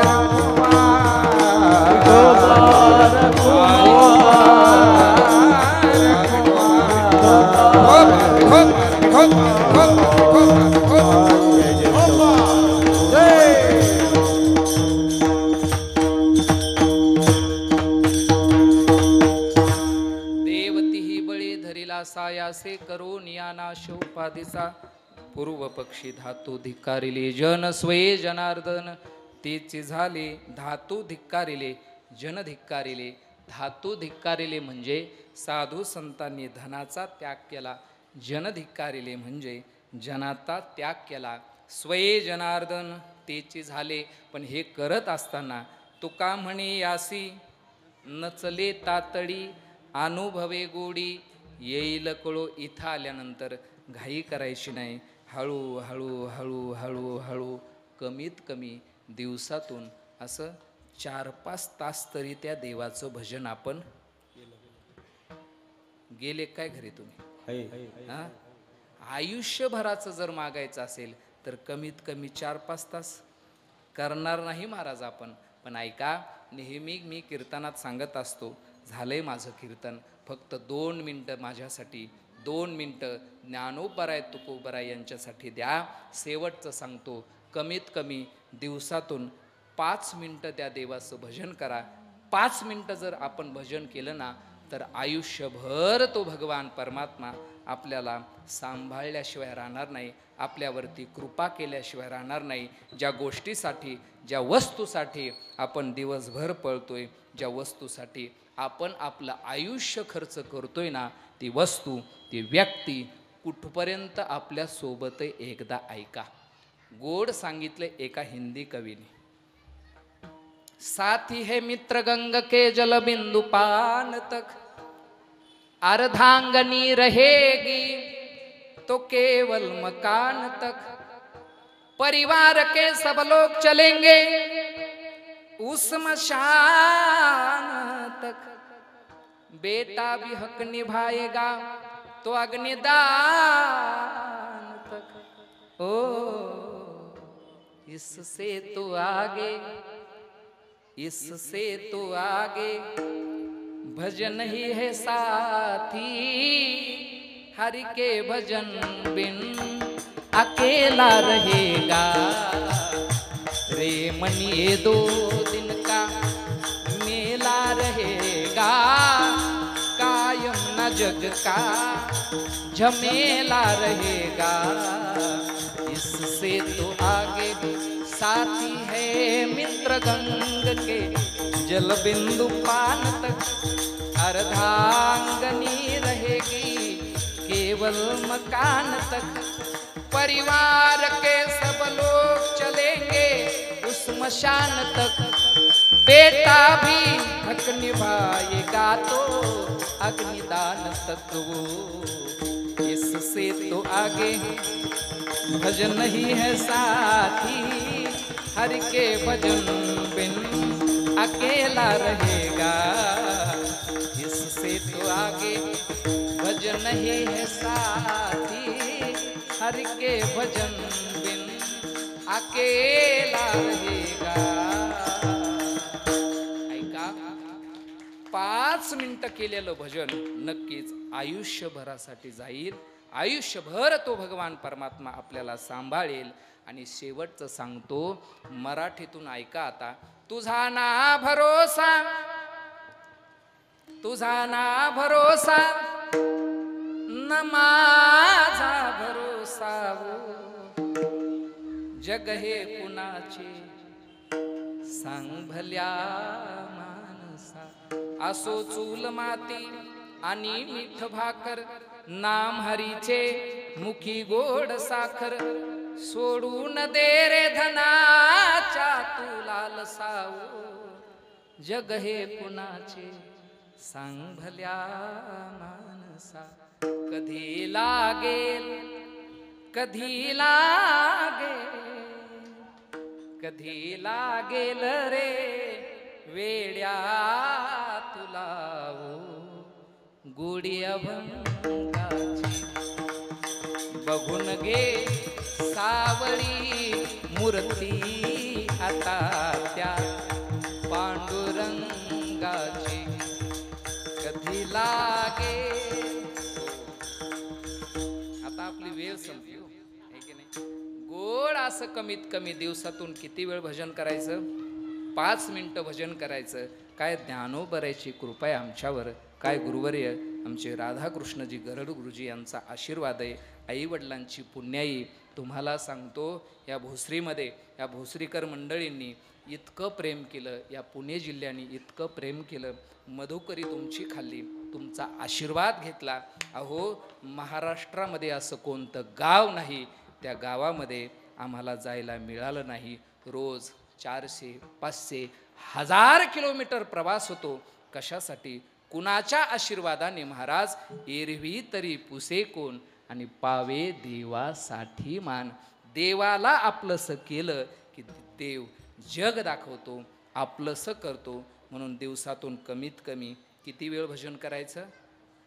सायासे करून या नाश उपाधीचा, पूर्व पक्षी धातू धिक्कारिले जन, स्वये जनार्दन तेचे झाले धातू धिक्कारिले जन धिक्कारिले. धातू धिक्कारिले म्हणजे साधू संतांनी धनाचा त्याग केला, जन धिक्कारिले म्हणजे जनाचा त्याग केला. स्वये जनार्दन तेचे झाले. पण हे करत असताना तुका म्हणे यासी, नचले तातडी अनुभवे गोडी, येईल कळो. इथं आल्यानंतर घाई करायची नाही. हळू हळू हळू हळू हळू, कमीत कमी दिवसातून असं 4-5 तास तरी त्या देवाचं भजन आपण गेले काय घरी तुम्ही? हा, आयुष्यभराचं जर मागायचं असेल तर कमीत कमी 4-5 तास करणार नाही महाराज आपण. पण ऐका, नेहमी मी कीर्तनात सांगत असतो, झालंय माझं कीर्तन, फक्त 2 मिनटं माझ्यासाठी, 2 मिनटं ज्ञानोबराय तुकोबराय यांच्यासाठी द्या. शेवटचं सांगतो, कमीत कमी दिवसातून 5 मिनटं त्या देवाचं भजन करा. 5 मिनटं जर आपण भजन केलं ना, तर आयुष्यभर तो भगवान परमात्मा आपल्याला सांभाळल्याशिवाय राहणार नाही, आपल्यावरती कृपा केल्याशिवाय राहणार नाही. ज्या गोष्टीसाठी, ज्या वस्तूसाठी आपण दिवसभर पळतोय, ज्या वस्तूसाठी आपण आपलं आयुष्य खर्च करतोय ना, ती वस्तू, ती व्यक्ती कुठपर्यंत आपल्यासोबत एकदा ऐका. गोड सांगितले एका हिंदी कवीने, साथी है मित्र गंग के जल बिंदु पान तक, अर्धांगनी रहेगी तो केवल मकान तक, परिवार के सब लोग चलेंगे उस मशान तक, बेटा भी हक निभाएगा तो अग्निदान तक. ओ इससे तो आगे, इससे तो आगे भजन ही है साथी, हरि के भजन बिन अकेला रहेगा। रे मन ये 2 दिन का मेला रहेगा, कायम न जग का झमेला रहेगा। इससे तो आगे साथी है मित्र गंग के, जल बिंदु पान तक अर्धांगनी रहेगी, केवल मकान तक। परिवार के सब लोग चलेंगे उस मशान तक, बेटा भी हक निभाएगा तो अग्निदान तक वो। इससे तो आगे भजन ही है साथी, हरि के भजन बिन अकेला रहेगा। इससे तो आगे भजन ही है साथी, हरि के भजन बिन अकेला रहेगा। ऐका, 5 मिनिटं केलेलं भजन नक्कीच आयुष्यभरासाठी जाईल। आयुष्यभर तो भगवान परमात्मा आपल्याला सांभाळेल। आणि शेवटचं सांगतो, मराठीतून ऐका आता। तुझा ना भरोसा, तुझा ना भरोसा, न माझा भरोसा वो, जग हे कुणाचे सांग भल्या मानसा। असो चूल माती आणि मीठ भाकर, नाम हरीचे मुखी गोड साखर। सोडून दे रे धनाच्या तू लालसावो, जग हे कुणाचे सांग भल्या मानसा। कधी लागेल, कधी लागेल, कधी लागेल रे वेड्या तुला ओ, गोडी अभंगाची। बघून घे सावळी मूर्ती आता त्या पांडुरंगाची, कधी लागे। आता आपली वेळ संपली हो, है की नाही? गोड असं कमीत कमी दिवसातून किती वेळ भजन करायचं? 5 मिनिटं भजन करायचं। काय ज्ञानोबरायची कृपा आहे आमच्यावर, काय गुरुवर्य आमचे राधाकृष्णजी गरड गुरुजी यांचा आशीर्वाद आहे, आई वडिलांची पुण्याई। तुम्हाला सांगतो, या भोसरीमध्ये या भोसरीकर मंडळींनी इतकं प्रेम केलं, या पुणे जिल्ह्याने इतकं प्रेम केलं। मधुकरी तुमची खाल्ली, तुमचा आशीर्वाद घेतला। अहो, महाराष्ट्रामध्ये असं कोणतं गाव नाही, त्या गावामध्ये आम्हाला जायला मिळालं नाही। रोज 400, 500, 1000 किलोमीटर प्रवास होतो। कशासाठी? कुणाच्या आशीर्वादाने महाराज। एरवी तरी पुसे कोण आणि पावे देवासाठी मान। देवाला आपलंसं केलं की देव जग दाखवतो, आपलंसं करतो। म्हणून दिवसातून कमीत कमी किती वेळ भजन करायचं?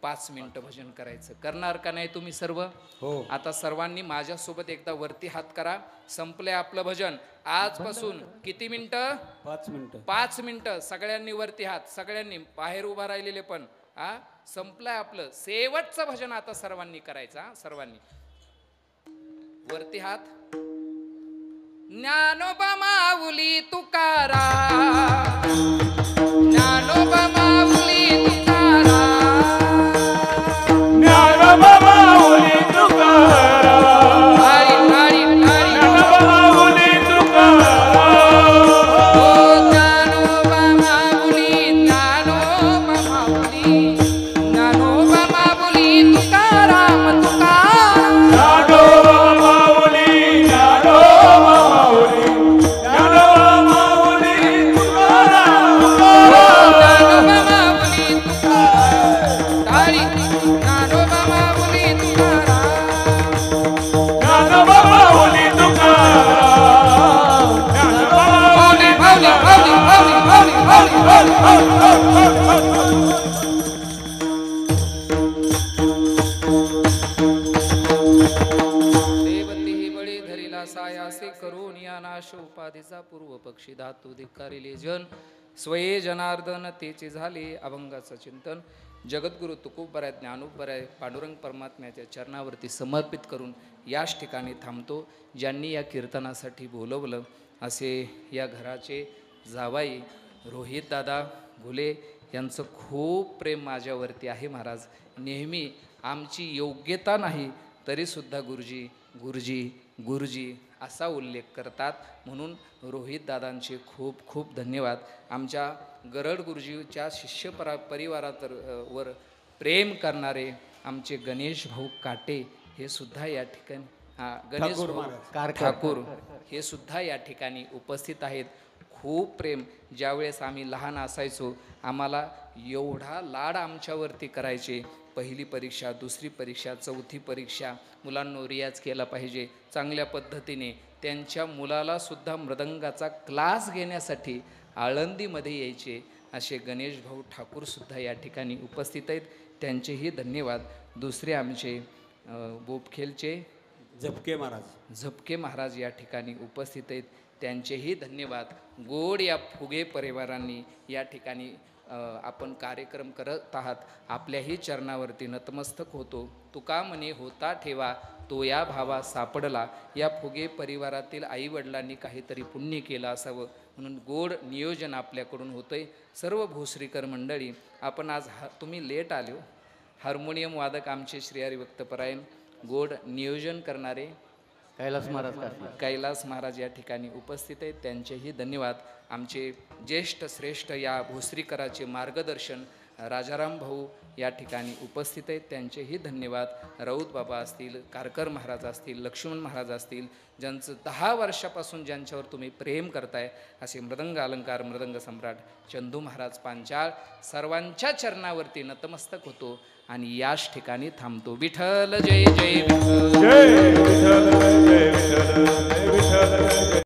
5 मिनिटं भजन करायचं। करणार का नाही तुम्ही सर्व? हो। आता सर्वांनी माझ्यासोबत एकदा वरती हात करा। संपले आपलं भजन। आजपासून किती मिनिटं? 5 मिनिटं। 5 मिनिटं। सगळ्यांनी वरती हात, सगळ्यांनी बाहेर उभा राहिलेले पण। संपलंय आपलं शेवटचं भजन। आता सर्वांनी करायचं। सर्वांनी वरती हात। ज्ञानोबा माऊली तुकाराम, ज्ञानोबा माऊली तुकाराम, ज्ञानोबा माऊली तुकाराम, हरी हरी हरी ज्ञानोबा माऊली तुकाराम, ओ ज्ञानोबा माऊली, ज्ञानोबा माऊली, ज्ञानोबा माऊली तुकाराम तुकाराम। ज्ञानोबा माऊली, ज्ञानोबा माऊली, ज्ञानोबा माऊली तुकाराम, ज्ञानोबा माऊली तुकाराम, हरी ज्ञानोबा माऊली तुकाराम, ज्ञानोबा माऊली तुकाराम, ज्ञानोबा माऊली माऊली माऊली माऊली माऊली माऊली। देवती ही बळी धरिला सायासे करून या नाश उपाधीचा पूर्व पक्षी धातू धिक्कारिले जन। स्वये जनार्दन तेचे झाले अभंगाचं चिंतन जगद्गुरु तुकोबराय ज्ञानोबराय पांडुरंग परमात्म्याच्या चरणावरती समर्पित करून याच ठिकाणी थांबतो. ज्यांनी या कीर्तनासाठी बोलवलं असे या घराचे जावाई रोहित दादा घुले यांचं खूप प्रेम माझ्यावरती आहे महाराज. नेहमी आमची योग्यता नाही तरीसुद्धा गुरुजी गुरुजी गुरुजी असा उल्लेख करतात. म्हणून रोहित दादांचे खूप खूप धन्यवाद. आमच्या गरड गुरुजीच्या परिवारात वर प्रेम करणारे आमचे गणेश भाऊ काटे हे सुद्धा या ठिकाणी गणेश भाऊ ठाकूर हे सुद्धा या ठिकाणी उपस्थित आहेत. खूप प्रेम. ज्यावेळेस आम्ही लहान असायचो आम्हाला एवढा लाड आमच्यावरती करायचे. पहिली परीक्षा, दुसरी परीक्षा, चौथी परीक्षा, मुलांनो रियाज केला पाहिजे चांगल्या पद्धतीने. त्यांच्या मुलाला सुद्धा मृदंगाचा क्लास घेण्यासाठी आळंदीमध्ये यायचे असे गणेश भाऊ ठाकूरसुद्धा या ठिकाणी उपस्थित आहेत. त्यांचेही धन्यवाद. दुसरे आमचे बोपखेलचे झपके महाराज या ठिकाणी उपस्थित आहेत. त्यांचेही धन्यवाद. गोड या फुगे परिवारांनी या ठिकाणी आपण कार्यक्रम करत आहात. आपल्याही चरणावरती नतमस्तक होतो. तुका म्हणे होता ठेवा तो या भावा सापडला. या फुगे परिवारातील आईवडिलांनी काहीतरी पुण्य केलं असावं म्हणून गोड नियोजन आपल्याकडून होतंय. सर्व भोसरीकर मंडळी आपण आज तुम्ही लेट आले हो. हार्मोनियम वादक आमचे श्री हरिभक्तपरायण गोड नियोजन करणारे कैलास महाराज या ठिकाणी उपस्थित आहेत. त्यांचेही धन्यवाद. आमचे ज्येष्ठ श्रेष्ठ या भोसरीकराचे मार्गदर्शन राजाराम भाऊ या ठिकाणी उपस्थित आहेत. त्यांचेही धन्यवाद. राऊत बाबा असतील, कारकर महाराज असतील, लक्ष्मण महाराज असतील, ज्यांचं 10 वर्षापासून ज्यांच्यावर तुम्ही प्रेम करताय असे मृदंग अलंकार मृदंग सम्राट चंदू महाराज पांचाळ सर्वांच्या चरणावरती नतमस्तक होतो आणि याच ठिकाणी थांबतो. विठ्ठल जय जय विठ्ठल. जय विठ्ठल जय विठ्ठल जय विठ्ठल.